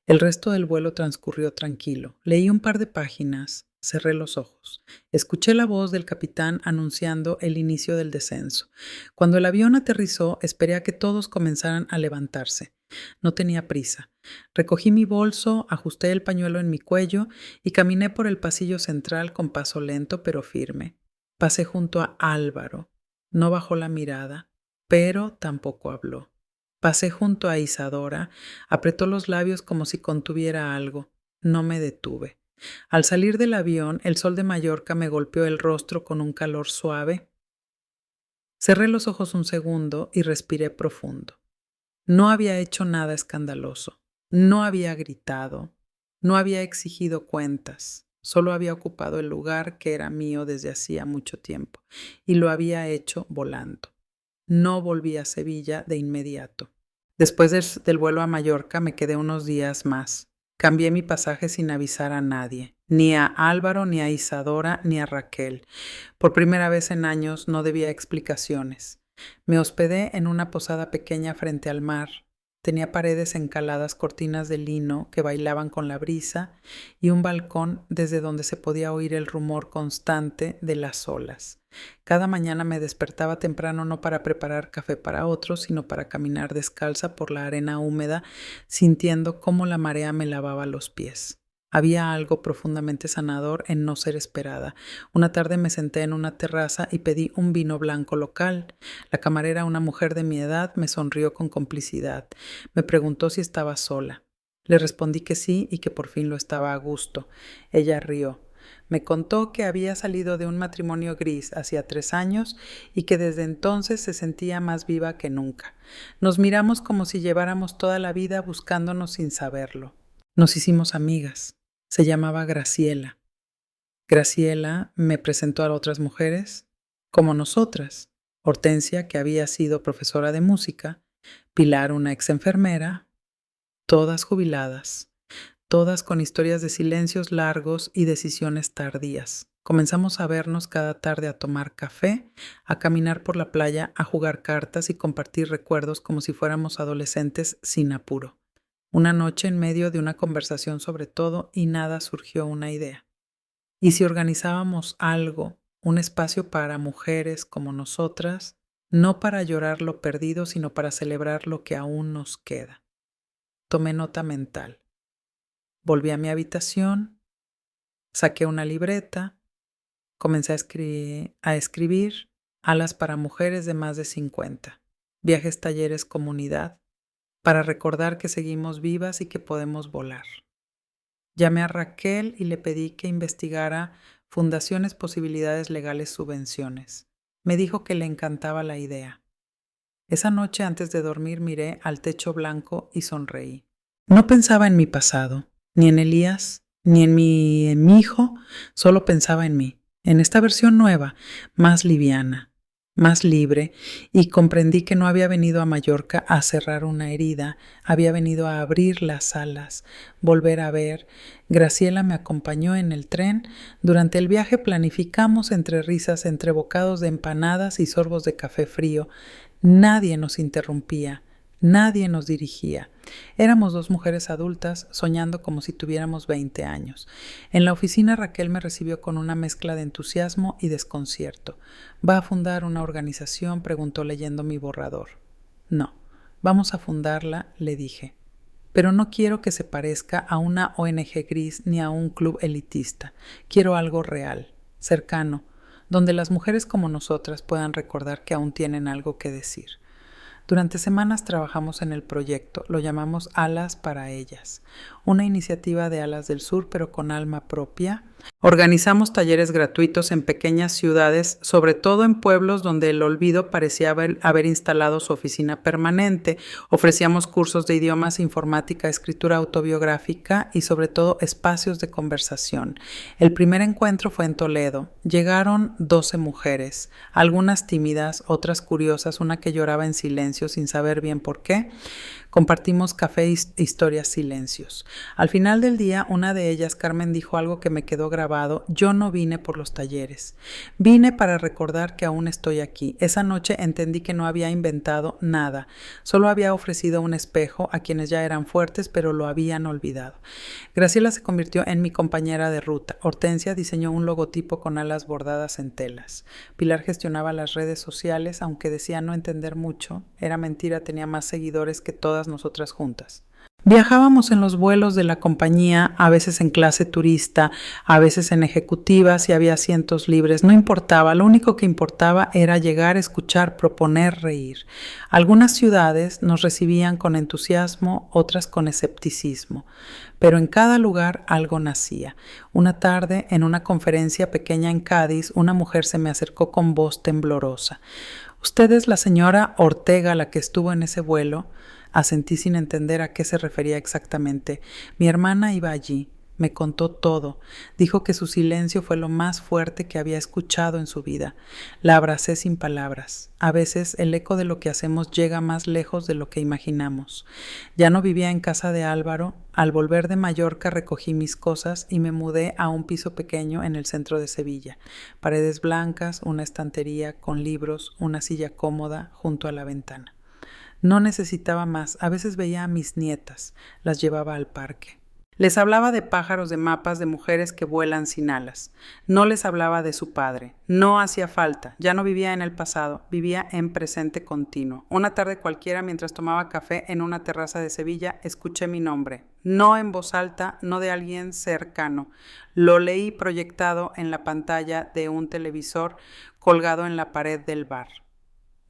El resto del vuelo transcurrió tranquilo. Leí un par de páginas, cerré los ojos. Escuché la voz del capitán anunciando el inicio del descenso. Cuando el avión aterrizó, esperé a que todos comenzaran a levantarse. No tenía prisa. Recogí mi bolso, ajusté el pañuelo en mi cuello y caminé por el pasillo central con paso lento pero firme. Pasé junto a Álvaro. No bajó la mirada, pero tampoco habló. Pasé junto a Isadora, apretó los labios como si contuviera algo. No me detuve. Al salir del avión, el sol de Mallorca me golpeó el rostro con un calor suave. Cerré los ojos un segundo y respiré profundo. No había hecho nada escandaloso. No había gritado. No había exigido cuentas. Solo había ocupado el lugar que era mío desde hacía mucho tiempo y lo había hecho volando. No volví a Sevilla de inmediato. Después del vuelo a Mallorca me quedé unos días más. Cambié mi pasaje sin avisar a nadie, ni a Álvaro, ni a Isadora, ni a Raquel. Por primera vez en años no debía explicaciones. Me hospedé en una posada pequeña frente al mar. Tenía paredes encaladas, cortinas de lino que bailaban con la brisa y un balcón desde donde se podía oír el rumor constante de las olas. Cada mañana me despertaba temprano no para preparar café para otros, sino para caminar descalza por la arena húmeda, sintiendo cómo la marea me lavaba los pies. Había algo profundamente sanador en no ser esperada. Una tarde me senté en una terraza y pedí un vino blanco local. La camarera, una mujer de mi edad, me sonrió con complicidad. Me preguntó si estaba sola. Le respondí que sí y que por fin lo estaba a gusto. Ella rió. Me contó que había salido de un matrimonio gris hacía 3 años y que desde entonces se sentía más viva que nunca. Nos miramos como si lleváramos toda la vida buscándonos sin saberlo. Nos hicimos amigas. Se llamaba Graciela. Graciela me presentó a otras mujeres, como nosotras. Hortensia, que había sido profesora de música, Pilar, una ex enfermera, todas jubiladas, todas con historias de silencios largos y decisiones tardías. Comenzamos a vernos cada tarde a tomar café, a caminar por la playa, a jugar cartas y compartir recuerdos como si fuéramos adolescentes sin apuro. Una noche en medio de una conversación sobre todo y nada surgió una idea. ¿Y si organizábamos algo, un espacio para mujeres como nosotras, no para llorar lo perdido, sino para celebrar lo que aún nos queda? Tomé nota mental. Volví a mi habitación, saqué una libreta, comencé a escribir alas para mujeres de más de 50, viajes, talleres, comunidad, para recordar que seguimos vivas y que podemos volar. Llamé a Raquel y le pedí que investigara fundaciones, posibilidades legales, subvenciones. Me dijo que le encantaba la idea. Esa noche antes de dormir miré al techo blanco y sonreí. No pensaba en mi pasado, ni en Elías, ni en mi hijo, solo pensaba en mí, en esta versión nueva, más liviana. más libre, y comprendí que no había venido a Mallorca a cerrar una herida, había venido a abrir las alas, volver a ver. Graciela me acompañó en el tren. Durante el viaje planificamos entre risas, entre bocados de empanadas y sorbos de café frío. Nadie nos interrumpía. Nadie nos dirigía. Éramos dos mujeres adultas soñando como si tuviéramos 20 años. En la oficina Raquel me recibió con una mezcla de entusiasmo y desconcierto. ¿Va a fundar una organización?, preguntó leyendo mi borrador. No, vamos a fundarla, le dije. Pero no quiero que se parezca a una ONG gris ni a un club elitista. Quiero algo real, cercano, donde las mujeres como nosotras puedan recordar que aún tienen algo que decir. Durante semanas trabajamos en el proyecto, lo llamamos Alas para Ellas, una iniciativa de Alas del Sur pero con alma propia. Organizamos talleres gratuitos en pequeñas ciudades, sobre todo en pueblos donde el olvido parecía haber instalado su oficina permanente. Ofrecíamos cursos de idiomas, informática, escritura autobiográfica y sobre todo espacios de conversación. El primer encuentro fue en Toledo. Llegaron 12 mujeres, algunas tímidas, otras curiosas, una que lloraba en silencio sin saber bien por qué. Compartimos café, historias, silencios. Al final del día, una de ellas, Carmen, dijo algo que me quedó grabado. Yo no vine por los talleres. Vine para recordar que aún estoy aquí. Esa noche entendí que no había inventado nada. Solo había ofrecido un espejo a quienes ya eran fuertes, pero lo habían olvidado. Graciela se convirtió en mi compañera de ruta. Hortensia diseñó un logotipo con alas bordadas en telas. Pilar gestionaba las redes sociales, aunque decía no entender mucho. Era mentira, tenía más seguidores que todas nosotras juntas. Viajábamos en los vuelos de la compañía, a veces en clase turista, a veces en ejecutivas y había asientos libres. No importaba, lo único que importaba era llegar, escuchar, proponer, reír. Algunas ciudades nos recibían con entusiasmo, otras con escepticismo. Pero en cada lugar algo nacía. Una tarde, en una conferencia pequeña en Cádiz, una mujer se me acercó con voz temblorosa. ¿Usted es la señora Ortega la que estuvo en ese vuelo? Asentí sin entender a qué se refería exactamente. Mi hermana iba allí. Me contó todo. Dijo que su silencio fue lo más fuerte que había escuchado en su vida. La abracé sin palabras. A veces el eco de lo que hacemos llega más lejos de lo que imaginamos. Ya no vivía en casa de Álvaro. Al volver de Mallorca recogí mis cosas y me mudé a un piso pequeño en el centro de Sevilla. Paredes blancas, una estantería con libros, una silla cómoda junto a la ventana. No necesitaba más. A veces veía a mis nietas. Las llevaba al parque. Les hablaba de pájaros, de mapas, de mujeres que vuelan sin alas. No les hablaba de su padre. No hacía falta. Ya no vivía en el pasado. Vivía en presente continuo. Una tarde cualquiera, mientras tomaba café en una terraza de Sevilla, escuché mi nombre. No en voz alta, no de alguien cercano. Lo leí proyectado en la pantalla de un televisor colgado en la pared del bar.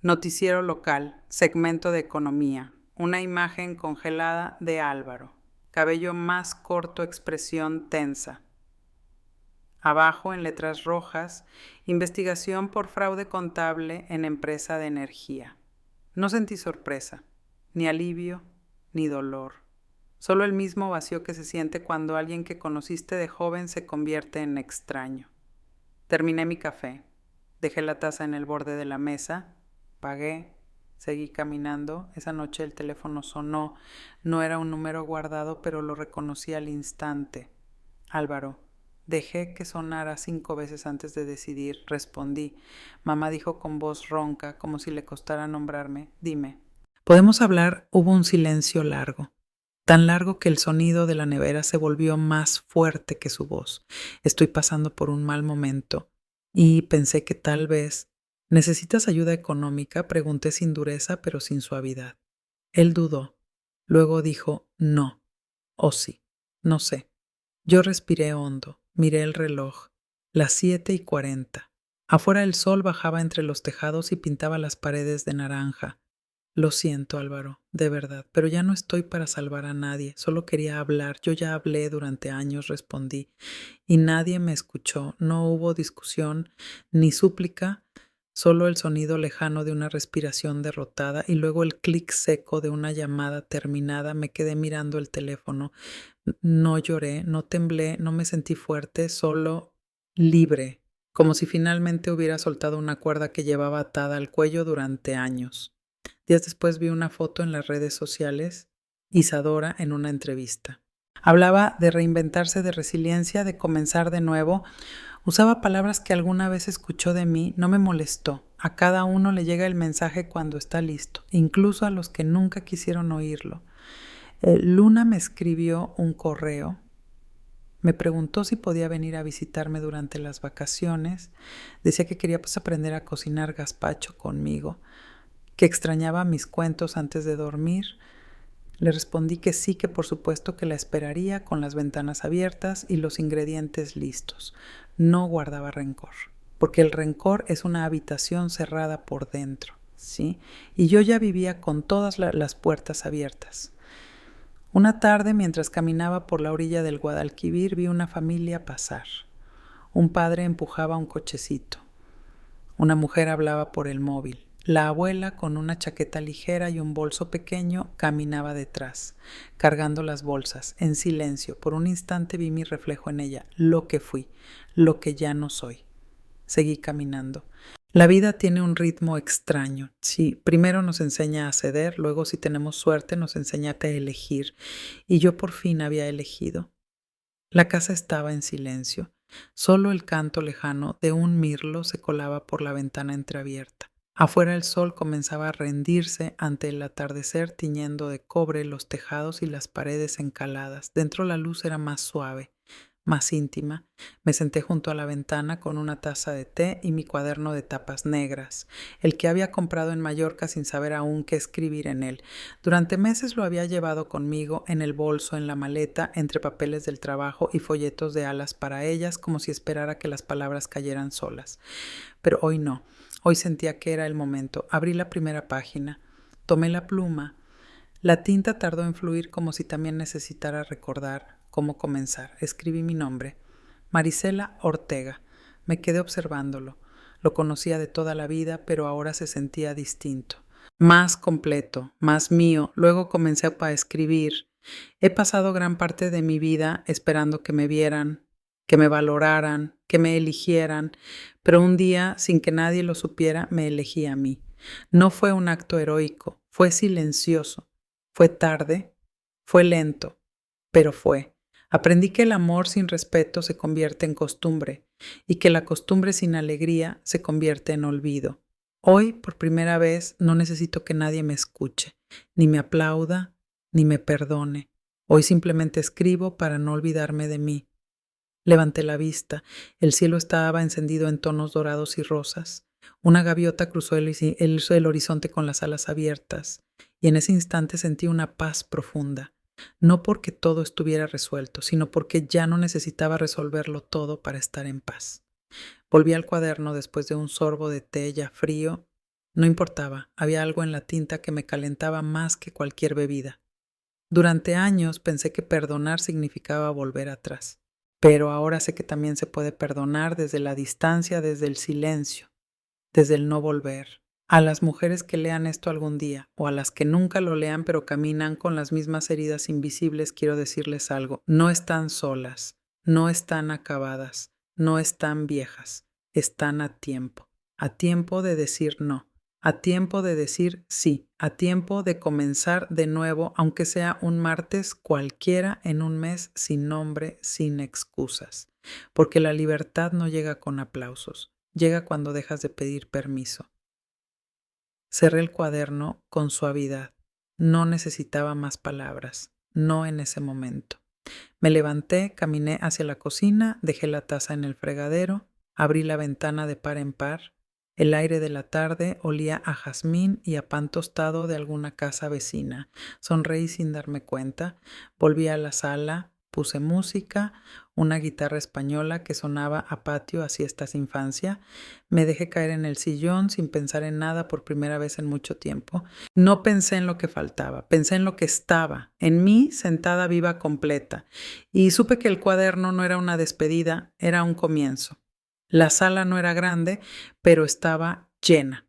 Noticiero local, segmento de economía. Una imagen congelada de Álvaro. Cabello más corto, expresión tensa. Abajo, en letras rojas, investigación por fraude contable en empresa de energía. No sentí sorpresa, ni alivio, ni dolor. Solo el mismo vacío que se siente cuando alguien que conociste de joven se convierte en extraño. Terminé mi café. Dejé la taza en el borde de la mesa. Pagué. Seguí caminando. Esa noche el teléfono sonó. No era un número guardado, pero lo reconocí al instante. Álvaro. Dejé que sonara 5 veces antes de decidir. Respondí. Mamá dijo con voz ronca, como si le costara nombrarme. Dime. ¿Podemos hablar? Hubo un silencio largo. Tan largo que el sonido de la nevera se volvió más fuerte que su voz. Estoy pasando por un mal momento. Y pensé que tal vez... ¿Necesitas ayuda económica?, pregunté sin dureza, pero sin suavidad. Él dudó. Luego dijo, no. O sí. No sé. Yo respiré hondo. Miré el reloj. Las 7:40. Afuera el sol bajaba entre los tejados y pintaba las paredes de naranja. Lo siento, Álvaro, de verdad, pero ya no estoy para salvar a nadie. Solo quería hablar. Yo ya hablé durante años, respondí. Y nadie me escuchó. No hubo discusión ni súplica. Solo el sonido lejano de una respiración derrotada y luego el clic seco de una llamada terminada. Me quedé mirando el teléfono. No lloré, no temblé, no me sentí fuerte, solo libre, como si finalmente hubiera soltado una cuerda que llevaba atada al cuello durante años. Días después vi una foto en las redes sociales, Isadora en una entrevista. Hablaba de reinventarse, de resiliencia, de comenzar de nuevo. Usaba palabras que alguna vez escuchó de mí, no me molestó. A cada uno le llega el mensaje cuando está listo, incluso a los que nunca quisieron oírlo. Luna me escribió un correo. Me preguntó si podía venir a visitarme durante las vacaciones. Decía que quería aprender a cocinar gazpacho conmigo, que extrañaba mis cuentos antes de dormir. Le respondí que sí, que por supuesto que la esperaría con las ventanas abiertas y los ingredientes listos. No guardaba rencor, porque el rencor es una habitación cerrada por dentro, ¿sí? Y yo ya vivía con todas las puertas abiertas. Una tarde, mientras caminaba por la orilla del Guadalquivir, vi una familia pasar. Un padre empujaba un cochecito. Una mujer hablaba por el móvil. La abuela, con una chaqueta ligera y un bolso pequeño, caminaba detrás, cargando las bolsas, en silencio. Por un instante vi mi reflejo en ella, lo que fui, lo que ya no soy. Seguí caminando. La vida tiene un ritmo extraño. Sí, primero nos enseña a ceder, luego si tenemos suerte nos enseña a elegir. Y yo por fin había elegido. La casa estaba en silencio. Solo el canto lejano de un mirlo se colaba por la ventana entreabierta. Afuera el sol comenzaba a rendirse ante el atardecer, tiñendo de cobre los tejados y las paredes encaladas. Dentro la luz era más suave, más íntima. Me senté junto a la ventana con una taza de té y mi cuaderno de tapas negras, el que había comprado en Mallorca sin saber aún qué escribir en él. Durante meses lo había llevado conmigo en el bolso, en la maleta, entre papeles del trabajo y folletos de alas para ellas, como si esperara que las palabras cayeran solas. Pero hoy no. Hoy sentía que era el momento. Abrí la primera página. Tomé la pluma. La tinta tardó en fluir como si también necesitara recordar cómo comenzar. Escribí mi nombre. Marisela Ortega. Me quedé observándolo. Lo conocía de toda la vida, pero ahora se sentía distinto. Más completo, más mío. Luego comencé a escribir. He pasado gran parte de mi vida esperando que me vieran, que me valoraran, que me eligieran, pero un día, sin que nadie lo supiera, me elegí a mí. No fue un acto heroico, fue silencioso, fue tarde, fue lento, pero fue. Aprendí que el amor sin respeto se convierte en costumbre y que la costumbre sin alegría se convierte en olvido. Hoy, por primera vez, no necesito que nadie me escuche, ni me aplauda, ni me perdone. Hoy simplemente escribo para no olvidarme de mí. Levanté la vista. El cielo estaba encendido en tonos dorados y rosas. Una gaviota cruzó el horizonte con las alas abiertas, y en ese instante sentí una paz profunda. No porque todo estuviera resuelto, sino porque ya no necesitaba resolverlo todo para estar en paz. Volví al cuaderno después de un sorbo de té ya frío. No importaba, había algo en la tinta que me calentaba más que cualquier bebida. Durante años pensé que perdonar significaba volver atrás, pero ahora sé que también se puede perdonar desde la distancia, desde el silencio, desde el no volver. A las mujeres que lean esto algún día, o a las que nunca lo lean pero caminan con las mismas heridas invisibles, quiero decirles algo. No están solas, no están acabadas, no están viejas, están a tiempo de decir no, a tiempo de decir sí, a tiempo de comenzar de nuevo, aunque sea un martes cualquiera en un mes sin nombre, sin excusas. Porque la libertad no llega con aplausos, llega cuando dejas de pedir permiso. Cerré el cuaderno con suavidad. No necesitaba más palabras, no en ese momento. Me levanté, caminé hacia la cocina, dejé la taza en el fregadero, abrí la ventana de par en par. El aire de la tarde olía a jazmín y a pan tostado de alguna casa vecina. Sonreí sin darme cuenta. Volví a la sala, puse música, una guitarra española que sonaba a patio a siestas infancia. Me dejé caer en el sillón sin pensar en nada por primera vez en mucho tiempo. No pensé en lo que faltaba, pensé en lo que estaba, en mí sentada viva completa. Y supe que el cuaderno no era una despedida, era un comienzo. La sala no era grande, pero estaba llena.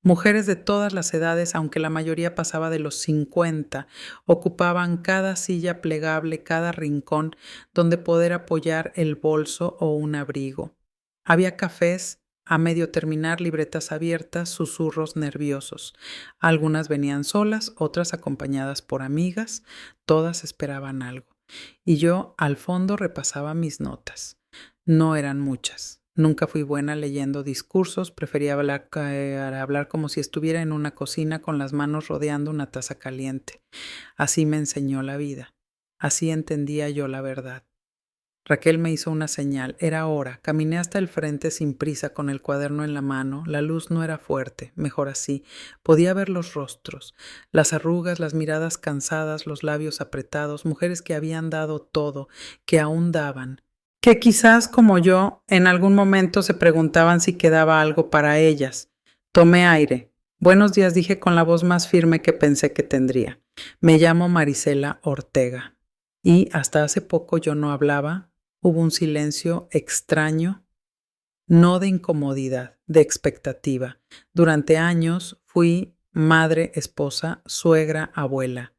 Mujeres de todas las edades, aunque la mayoría pasaba de los 50, ocupaban cada silla plegable, cada rincón donde poder apoyar el bolso o un abrigo. Había cafés, a medio terminar libretas abiertas, susurros nerviosos. Algunas venían solas, otras acompañadas por amigas, todas esperaban algo. Y yo al fondo repasaba mis notas. No eran muchas. Nunca fui buena leyendo discursos, prefería hablar como si estuviera en una cocina con las manos rodeando una taza caliente. Así me enseñó la vida. Así entendía yo la verdad. Raquel me hizo una señal. Era hora. Caminé hasta el frente sin prisa, con el cuaderno en la mano. La luz no era fuerte, mejor así. Podía ver los rostros, las arrugas, las miradas cansadas, los labios apretados, mujeres que habían dado todo, que aún daban, que quizás, como yo, en algún momento se preguntaban si quedaba algo para ellas. Tomé aire. Buenos días, dije con la voz más firme que pensé que tendría. Me llamo Marisela Ortega. Y hasta hace poco yo no hablaba. Hubo un silencio extraño, no de incomodidad, de expectativa. Durante años fui madre, esposa, suegra, abuela.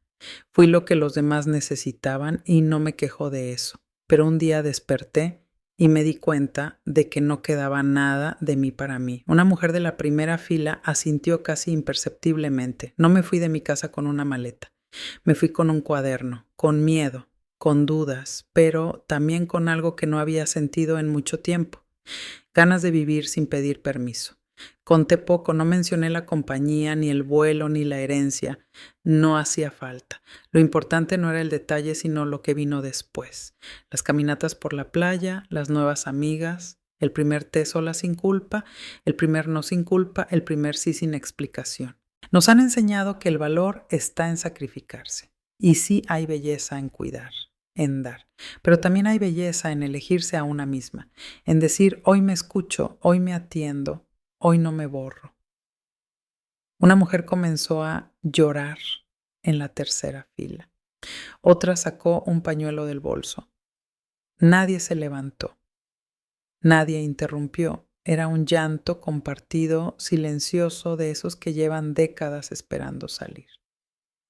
Fui lo que los demás necesitaban y no me quejo de eso. Pero un día desperté y me di cuenta de que no quedaba nada de mí para mí. Una mujer de la primera fila asintió casi imperceptiblemente. No me fui de mi casa con una maleta. Me fui con un cuaderno, con miedo, con dudas, pero también con algo que no había sentido en mucho tiempo. Ganas de vivir sin pedir permiso. Conté poco, no mencioné la compañía, ni el vuelo, ni la herencia. No hacía falta. Lo importante no era el detalle, sino lo que vino después. Las caminatas por la playa, las nuevas amigas, el primer té sola sin culpa, el primer no sin culpa, el primer sí sin explicación. Nos han enseñado que el valor está en sacrificarse. Y sí hay belleza en cuidar, en dar. Pero también hay belleza en elegirse a una misma, en decir, hoy me escucho, hoy me atiendo, hoy no me borro. Una mujer comenzó a llorar en la tercera fila. Otra sacó un pañuelo del bolso. Nadie se levantó. Nadie interrumpió. Era un llanto compartido, silencioso, de esos que llevan décadas esperando salir.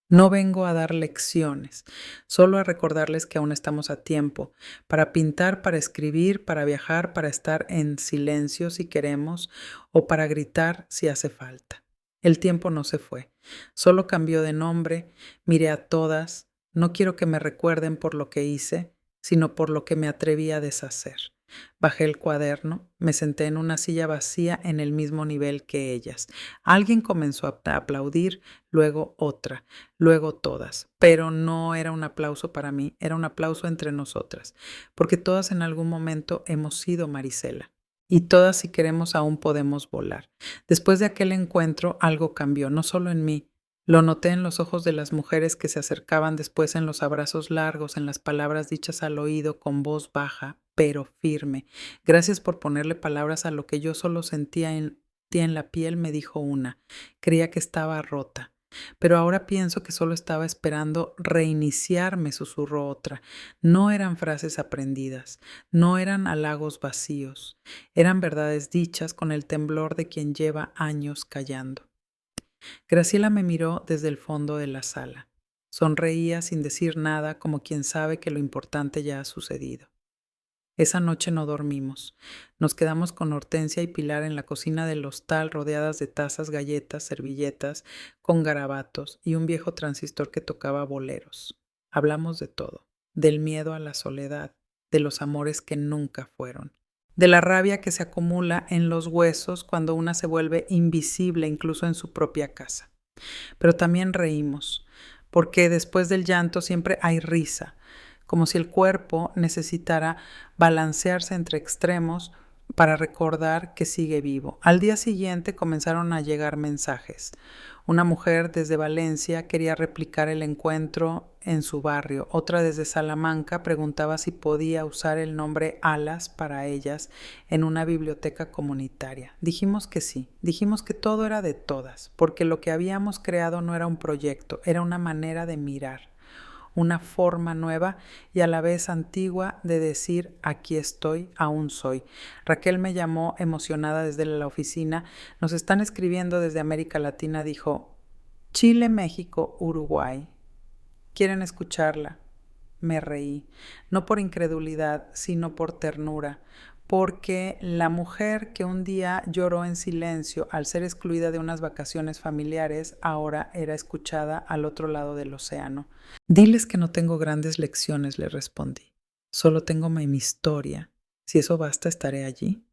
No vengo a dar lecciones, solo a recordarles que aún estamos a tiempo, para pintar, para escribir, para viajar, para estar en silencio si queremos, o para gritar si hace falta. El tiempo no se fue, solo cambió de nombre, miré a todas, no quiero que me recuerden por lo que hice, sino por lo que me atreví a deshacer. Bajé el cuaderno, me senté en una silla vacía en el mismo nivel que ellas. Alguien comenzó a aplaudir, luego otra, luego todas. Pero no era un aplauso para mí, era un aplauso entre nosotras, porque todas en algún momento hemos sido Marisela. Y todas, si queremos, aún podemos volar. Después de aquel encuentro, algo cambió, no solo en mí. Lo noté en los ojos de las mujeres que se acercaban después, en los abrazos largos, en las palabras dichas al oído con voz baja, pero firme. Gracias por ponerle palabras a lo que yo solo sentía en la piel, me dijo una. Creía que estaba rota. Pero ahora pienso que solo estaba esperando reiniciar, me susurró otra. No eran frases aprendidas, no eran halagos vacíos, eran verdades dichas con el temblor de quien lleva años callando. Graciela me miró desde el fondo de la sala. Sonreía sin decir nada, como quien sabe que lo importante ya ha sucedido. Esa noche no dormimos. Nos quedamos con Hortensia y Pilar en la cocina del hostal, rodeadas de tazas, galletas, servilletas, con garabatos y un viejo transistor que tocaba boleros. Hablamos de todo, del miedo a la soledad, de los amores que nunca fueron, de la rabia que se acumula en los huesos cuando una se vuelve invisible incluso en su propia casa. Pero también reímos, porque después del llanto siempre hay risa, como si el cuerpo necesitara balancearse entre extremos para recordar que sigue vivo. Al día siguiente comenzaron a llegar mensajes. Una mujer desde Valencia quería replicar el encuentro en su barrio. Otra desde Salamanca preguntaba si podía usar el nombre Alas para ellas en una biblioteca comunitaria. Dijimos que sí, dijimos que todo era de todas, porque lo que habíamos creado no era un proyecto, era una manera de mirar, una forma nueva y a la vez antigua de decir aquí estoy, aún soy. Raquel me llamó emocionada desde la oficina. Nos están escribiendo desde América Latina, dijo. Chile, México, Uruguay. ¿Quieren escucharla? Me reí, no por incredulidad, sino por ternura, porque la mujer que un día lloró en silencio al ser excluida de unas vacaciones familiares, ahora era escuchada al otro lado del océano. Diles que no tengo grandes lecciones, le respondí. Solo tengo mi historia. Si eso basta, estaré allí.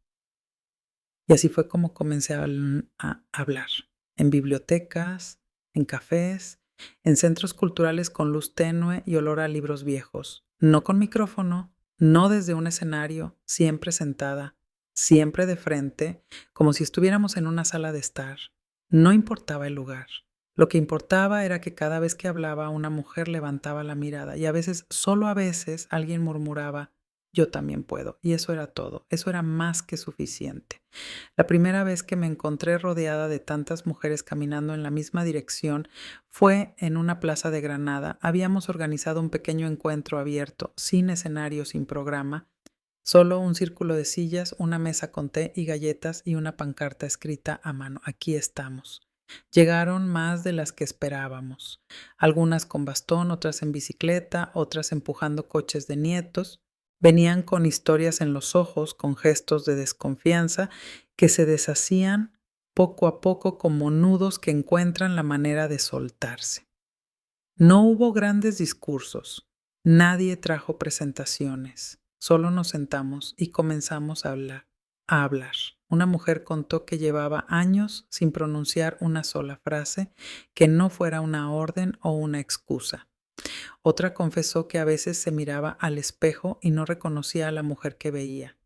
Y así fue como comencé a hablar. En bibliotecas, en cafés, en centros culturales con luz tenue y olor a libros viejos. No con micrófono, no desde un escenario, siempre sentada, siempre de frente, como si estuviéramos en una sala de estar. No importaba el lugar. Lo que importaba era que cada vez que hablaba una mujer levantaba la mirada y a veces, solo a veces, alguien murmuraba, yo también puedo. Y eso era todo. Eso era más que suficiente. La primera vez que me encontré rodeada de tantas mujeres caminando en la misma dirección fue en una plaza de Granada. Habíamos organizado un pequeño encuentro abierto, sin escenario, sin programa, solo un círculo de sillas, una mesa con té y galletas y una pancarta escrita a mano. Aquí estamos. Llegaron más de las que esperábamos. Algunas con bastón, otras en bicicleta, otras empujando coches de nietos. Venían con historias en los ojos, con gestos de desconfianza que se deshacían poco a poco como nudos que encuentran la manera de soltarse. No hubo grandes discursos, nadie trajo presentaciones, solo nos sentamos y comenzamos a hablar. Una mujer contó que llevaba años sin pronunciar una sola frase que no fuera una orden o una excusa. Otra confesó que a veces se miraba al espejo y no reconocía a la mujer que veía.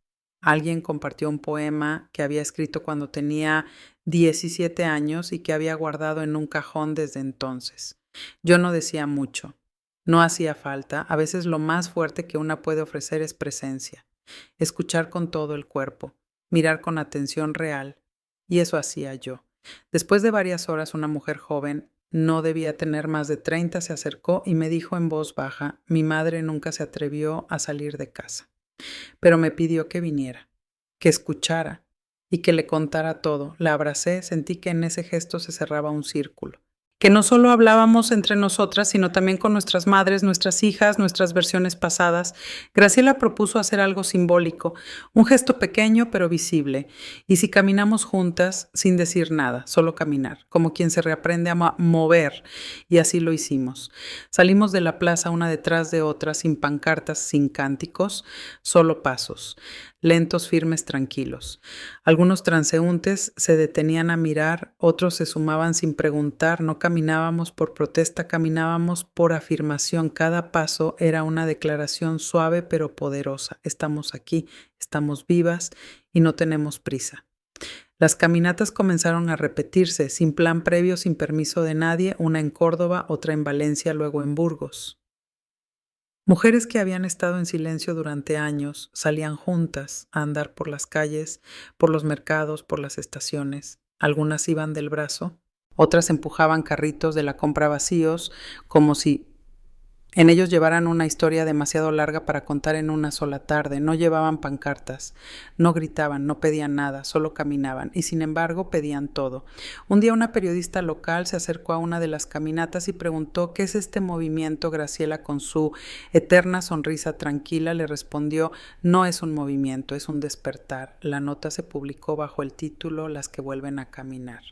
Alguien compartió un poema que había escrito cuando tenía 17 años y que había guardado en un cajón desde entonces. Yo no decía mucho. No hacía falta. A veces lo más fuerte que una puede ofrecer es presencia. Escuchar con todo el cuerpo. Mirar con atención real. Y eso hacía yo. Después de varias horas, una mujer joven, no debía tener más de 30, se acercó y me dijo en voz baja, mi madre nunca se atrevió a salir de casa, pero me pidió que viniera, que escuchara y que le contara todo. La abracé, sentí que en ese gesto se cerraba un círculo. Que no solo hablábamos entre nosotras, sino también con nuestras madres, nuestras hijas, nuestras versiones pasadas. Graciela propuso hacer algo simbólico, un gesto pequeño pero visible. Y si caminamos juntas, sin decir nada, solo caminar, como quien se reaprende a mover. Y así lo hicimos. Salimos de la plaza una detrás de otra, sin pancartas, sin cánticos, solo pasos. Lentos, firmes, tranquilos. Algunos transeúntes se detenían a mirar, otros se sumaban sin preguntar. No caminábamos por protesta, caminábamos por afirmación. Cada paso era una declaración suave pero poderosa. Estamos aquí, estamos vivas y no tenemos prisa. Las caminatas comenzaron a repetirse, sin plan previo, sin permiso de nadie, una en Córdoba, otra en Valencia, luego en Burgos. Mujeres que habían estado en silencio durante años salían juntas a andar por las calles, por los mercados, por las estaciones. Algunas iban del brazo, otras empujaban carritos de la compra vacíos, como si en ellos llevaran una historia demasiado larga para contar en una sola tarde. No llevaban pancartas, no gritaban, no pedían nada, solo caminaban y sin embargo pedían todo. Un día una periodista local se acercó a una de las caminatas y preguntó ¿qué es este movimiento? Graciela, con su eterna sonrisa tranquila, le respondió no es un movimiento, es un despertar. La nota se publicó bajo el título Las que vuelven a caminar.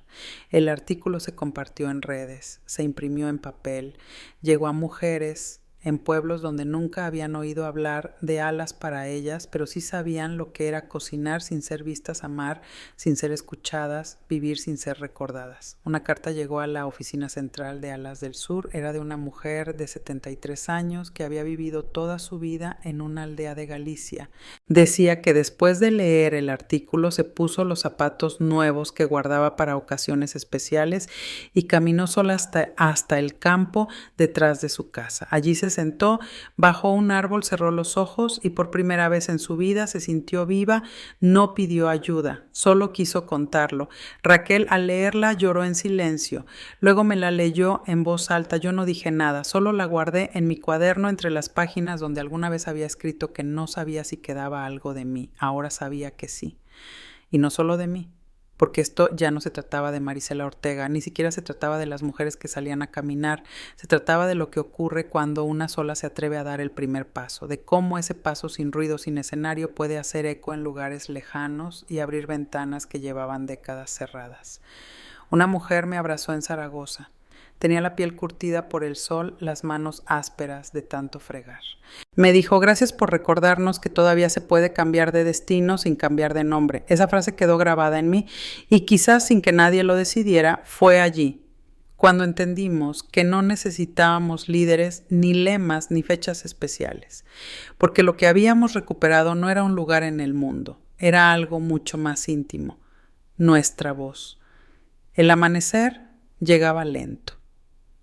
El artículo se compartió en redes, se imprimió en papel, llegó a mujeres en pueblos donde nunca habían oído hablar de alas para ellas, pero sí sabían lo que era cocinar sin ser vistas, amar sin ser escuchadas, vivir sin ser recordadas. Una carta llegó a la oficina central de Alas del Sur. Era de una mujer de 73 años que había vivido toda su vida en una aldea de Galicia. Decía que después de leer el artículo se puso los zapatos nuevos que guardaba para ocasiones especiales y caminó sola hasta el campo detrás de su casa. Allí se sentó, bajó un árbol, cerró los ojos y por primera vez en su vida se sintió viva. No pidió ayuda, solo quiso contarlo. Raquel, al leerla, lloró en silencio. Luego me la leyó en voz alta. Yo no dije nada, solo la guardé en mi cuaderno entre las páginas donde alguna vez había escrito que no sabía si quedaba algo de mí. Ahora sabía que sí. Y no solo de mí, porque esto ya no se trataba de Marisela Ortega, ni siquiera se trataba de las mujeres que salían a caminar, se trataba de lo que ocurre cuando una sola se atreve a dar el primer paso, de cómo ese paso sin ruido, sin escenario, puede hacer eco en lugares lejanos y abrir ventanas que llevaban décadas cerradas. Una mujer me abrazó en Zaragoza. Tenía la piel curtida por el sol, las manos ásperas de tanto fregar. Me dijo, gracias por recordarnos que todavía se puede cambiar de destino sin cambiar de nombre. Esa frase quedó grabada en mí y quizás sin que nadie lo decidiera, fue allí, cuando entendimos que no necesitábamos líderes, ni lemas, ni fechas especiales, porque lo que habíamos recuperado no era un lugar en el mundo, era algo mucho más íntimo, nuestra voz. El amanecer llegaba lento,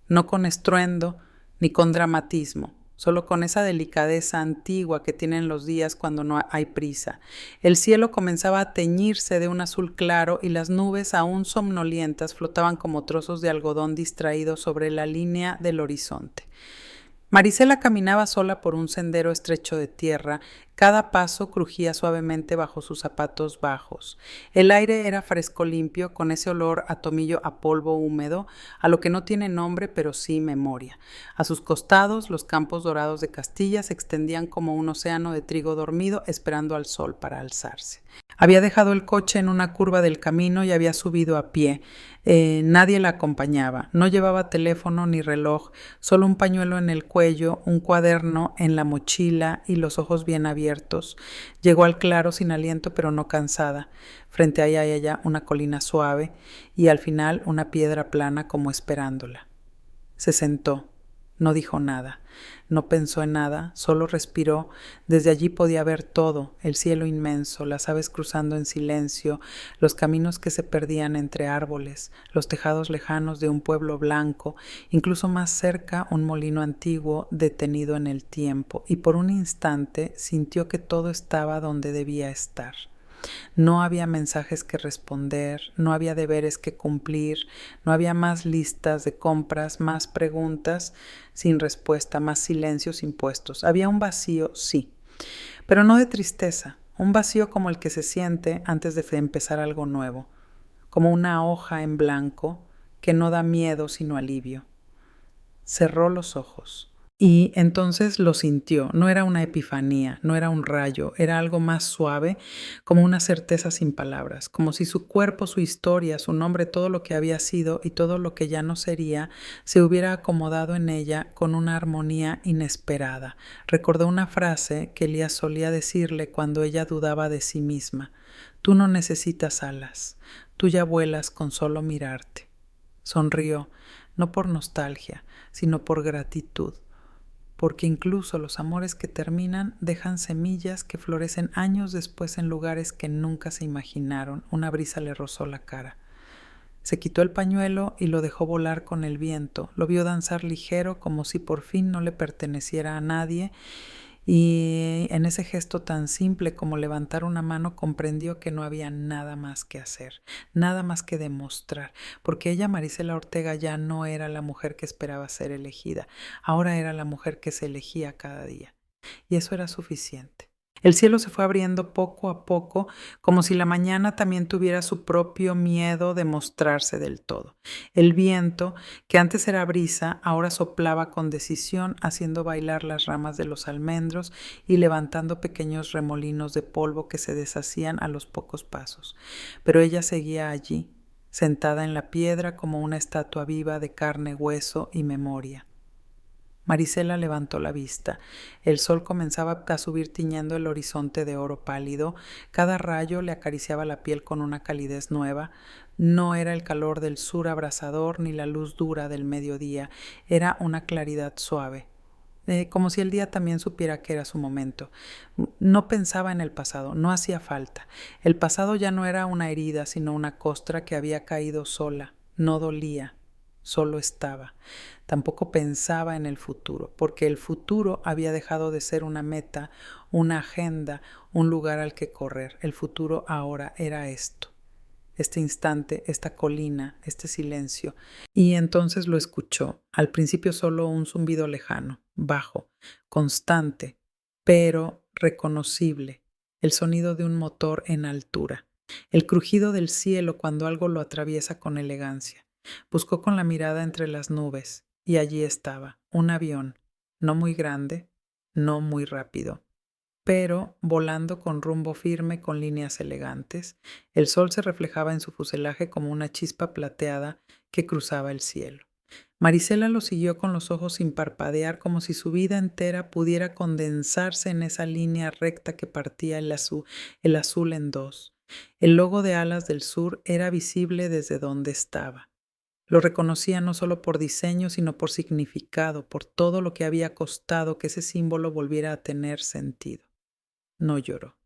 no con estruendo ni con dramatismo, solo con esa delicadeza antigua que tienen los días cuando no hay prisa. El cielo comenzaba a teñirse de un azul claro y las nubes aún somnolientas flotaban como trozos de algodón distraídos sobre la línea del horizonte. Marisela caminaba sola por un sendero estrecho de tierra, cada paso crujía suavemente bajo sus zapatos bajos. El aire era fresco limpio, con ese olor a tomillo a polvo húmedo, a lo que no tiene nombre pero sí memoria. A sus costados, los campos dorados de Castilla se extendían como un océano de trigo dormido esperando al sol para alzarse. Había dejado el coche en una curva del camino y había subido a pie. Nadie la acompañaba. No llevaba teléfono ni reloj, solo un pañuelo en el cuello, un cuaderno en la mochila y los ojos bien abiertos. Llegó al claro sin aliento pero no cansada. Frente a ella y allá una colina suave y al final una piedra plana como esperándola. Se sentó. No dijo nada, no pensó en nada, solo respiró. Desde allí podía ver todo, el cielo inmenso, las aves cruzando en silencio, los caminos que se perdían entre árboles, los tejados lejanos de un pueblo blanco, incluso más cerca un molino antiguo detenido en el tiempo, y por un instante sintió que todo estaba donde debía estar. No había mensajes que responder, no había deberes que cumplir, no había más listas de compras, más preguntas sin respuesta, más silencios impuestos. Había un vacío, sí, pero no de tristeza, un vacío como el que se siente antes de empezar algo nuevo, como una hoja en blanco que no da miedo sino alivio. Cerró los ojos. Y entonces lo sintió, no era una epifanía, no era un rayo, era algo más suave, como una certeza sin palabras, como si su cuerpo, su historia, su nombre, todo lo que había sido y todo lo que ya no sería, se hubiera acomodado en ella con una armonía inesperada. Recordó una frase que Elías solía decirle cuando ella dudaba de sí misma: tú no necesitas alas, tú ya vuelas con solo mirarte. Sonrió, no por nostalgia, sino por gratitud, porque incluso los amores que terminan dejan semillas que florecen años después en lugares que nunca se imaginaron. Una brisa le rozó la cara. Se quitó el pañuelo y lo dejó volar con el viento. Lo vio danzar ligero como si por fin no le perteneciera a nadie, y en ese gesto tan simple como levantar una mano comprendió que no había nada más que hacer, nada más que demostrar, porque ella, Marisela Ortega, ya no era la mujer que esperaba ser elegida, ahora era la mujer que se elegía cada día, y eso era suficiente. El cielo se fue abriendo poco a poco, como si la mañana también tuviera su propio miedo de mostrarse del todo. El viento, que antes era brisa, ahora soplaba con decisión, haciendo bailar las ramas de los almendros y levantando pequeños remolinos de polvo que se deshacían a los pocos pasos. Pero ella seguía allí, sentada en la piedra como una estatua viva de carne, hueso y memoria. Marisela levantó la vista. El sol comenzaba a subir tiñendo el horizonte de oro pálido. Cada rayo le acariciaba la piel con una calidez nueva. No era el calor del sur abrasador ni la luz dura del mediodía. Era una claridad suave, como si el día también supiera que era su momento. No pensaba en el pasado, no hacía falta. El pasado ya no era una herida, sino una costra que había caído sola. No dolía. Solo estaba. Tampoco pensaba en el futuro, porque el futuro había dejado de ser una meta, una agenda, un lugar al que correr. El futuro ahora era esto, este instante, esta colina, este silencio. Y entonces lo escuchó. Al principio solo un zumbido lejano, bajo, constante, pero reconocible, el sonido de un motor en altura. el crujido del cielo cuando algo lo atraviesa con elegancia. Buscó con la mirada entre las nubes, y allí estaba, un avión, no muy grande, no muy rápido, pero volando con rumbo firme con líneas elegantes. El sol se reflejaba en su fuselaje como una chispa plateada que cruzaba el cielo. Marisela lo siguió con los ojos sin parpadear, como si su vida entera pudiera condensarse en esa línea recta que partía el azul en dos. El logo de Alas del Sur era visible desde donde estaba. Lo reconocía no solo por diseño, sino por significado, por todo lo que había costado que ese símbolo volviera a tener sentido. No lloró,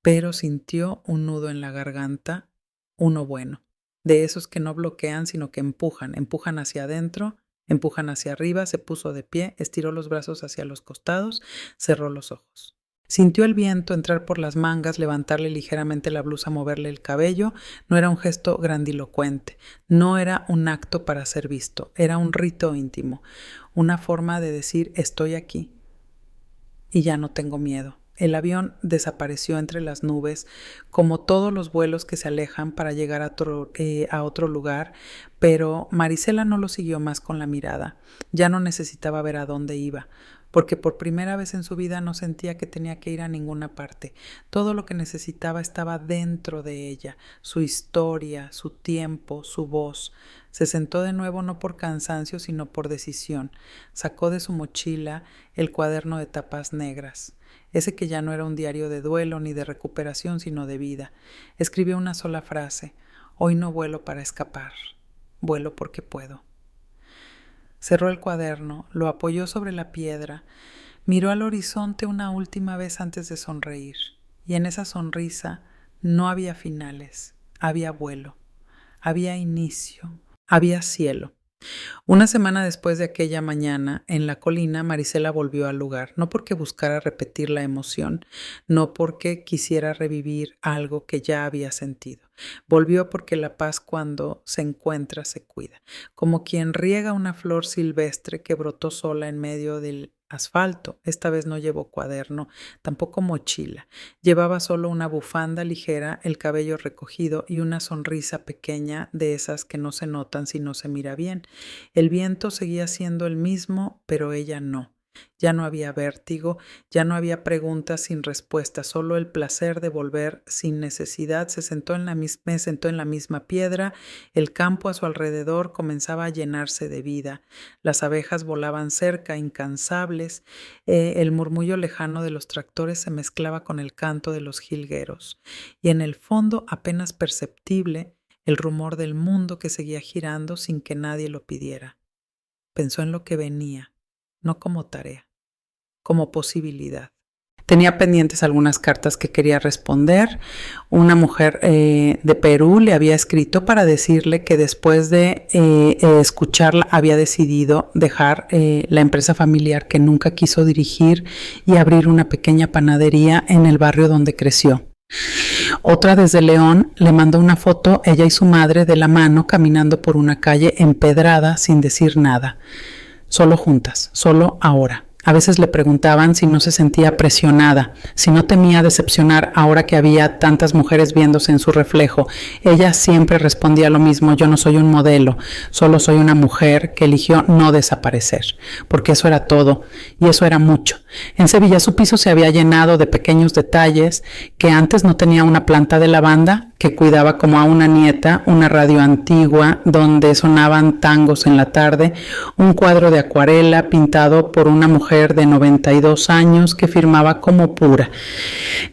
pero sintió un nudo en la garganta, uno bueno, de esos que no bloquean, sino que empujan hacia adentro, empujan hacia arriba. Se puso de pie, estiró los brazos hacia los costados, cerró los ojos. Sintió el viento entrar por las mangas, levantarle ligeramente la blusa, moverle el cabello. No era un gesto grandilocuente, no era un acto para ser visto, era un rito íntimo, una forma de decir estoy aquí y ya no tengo miedo. El avión desapareció entre las nubes, como todos los vuelos que se alejan para llegar a otro lugar, pero Marisela no lo siguió más con la mirada. Ya no necesitaba ver a dónde iba, porque por primera vez en su vida no sentía que tenía que ir a ninguna parte. Todo lo que necesitaba estaba dentro de ella, su historia, su tiempo, su voz. Se sentó de nuevo no por cansancio, sino por decisión. Sacó de su mochila el cuaderno de tapas negras, ese que ya no era un diario de duelo ni de recuperación, sino de vida. Escribió una sola frase: hoy no vuelo para escapar, vuelo porque puedo. Cerró el cuaderno, lo apoyó sobre la piedra, miró al horizonte una última vez antes de sonreír, y en esa sonrisa no había finales, había vuelo, había inicio, había cielo. Una semana después de aquella mañana, en la colina, Marisela volvió al lugar, no porque buscara repetir la emoción, no porque quisiera revivir algo que ya había sentido. Volvió porque la paz, cuando se encuentra, se cuida, como quien riega una flor silvestre que brotó sola en medio del asfalto. Esta vez no llevó cuaderno, tampoco mochila. Llevaba solo una bufanda ligera, el cabello recogido y una sonrisa pequeña, de esas que no se notan si no se mira bien. El viento seguía siendo el mismo, pero ella no. Ya no había vértigo, ya no había preguntas sin respuesta, solo el placer de volver sin necesidad. Me sentó en la misma piedra, el campo a su alrededor comenzaba a llenarse de vida. Las abejas volaban cerca, incansables, el murmullo lejano de los tractores se mezclaba con el canto de los jilgueros, y en el fondo, apenas perceptible, el rumor del mundo que seguía girando sin que nadie lo pidiera. Pensó en lo que venía, no como tarea, como posibilidad. Tenía pendientes algunas cartas que quería responder. Una mujer de Perú le había escrito para decirle que después de escucharla había decidido dejar la empresa familiar que nunca quiso dirigir y abrir una pequeña panadería en el barrio donde creció. Otra desde León le mandó una foto, ella y su madre de la mano caminando por una calle empedrada sin decir nada, solo juntas, solo ahora. A veces le preguntaban si no se sentía presionada, si no temía decepcionar ahora que había tantas mujeres viéndose en su reflejo. Ella siempre respondía lo mismo: yo no soy un modelo, solo soy una mujer que eligió no desaparecer, porque eso era todo, y eso era mucho. En Sevilla su piso se había llenado de pequeños detalles, que antes no tenía una planta de lavanda, que cuidaba como a una nieta, una radio antigua donde sonaban tangos en la tarde, un cuadro de acuarela pintado por una mujer de 92 años que firmaba como Pura.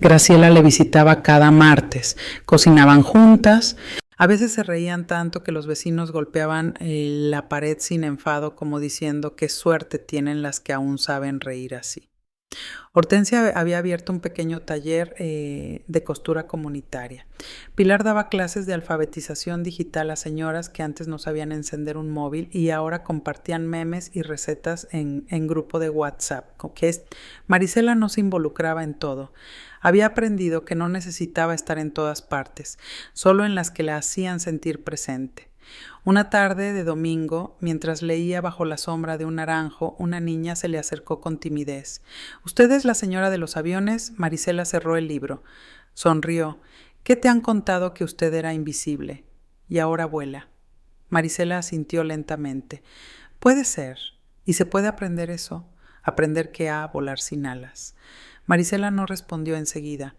Graciela le visitaba cada martes, cocinaban juntas. A veces se reían tanto que los vecinos golpeaban la pared sin enfado, como diciendo qué suerte tienen las que aún saben reír así. Hortensia había abierto un pequeño taller de costura comunitaria. Pilar daba clases de alfabetización digital a señoras que antes no sabían encender un móvil y ahora compartían memes y recetas en grupo de WhatsApp. Marisela no se involucraba en todo. Había aprendido que no necesitaba estar en todas partes, solo en las que la hacían sentir presente. Una tarde de domingo, mientras leía bajo la sombra de un naranjo, una niña se le acercó con timidez. —¿Usted es la señora de los aviones? Marisela cerró el libro. Sonrió. ¿Qué te han contado que usted era invisible y ahora vuela? Marisela asintió lentamente. Puede ser. ¿Y se puede aprender eso? Aprender que a volar sin alas. Marisela no respondió enseguida.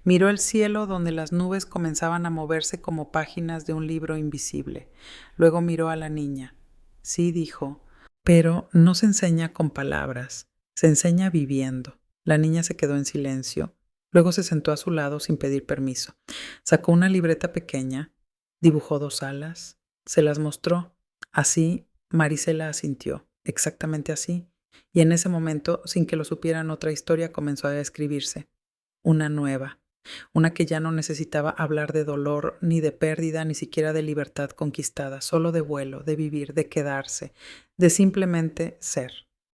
Miró el cielo donde las nubes comenzaban a moverse como páginas de un libro invisible. Luego miró a la niña. Sí, dijo, pero no se enseña con palabras, se enseña viviendo. La niña se quedó en silencio. Luego se sentó a su lado sin pedir permiso. Sacó una libreta pequeña, dibujó 2 alas, se las mostró. Así, Marisela asintió, exactamente así. Y en ese momento, sin que lo supieran, otra historia comenzó a escribirse. Una nueva. Una que ya no necesitaba hablar de dolor, ni de pérdida, ni siquiera de libertad conquistada, solo de vuelo, de vivir, de quedarse, de simplemente ser.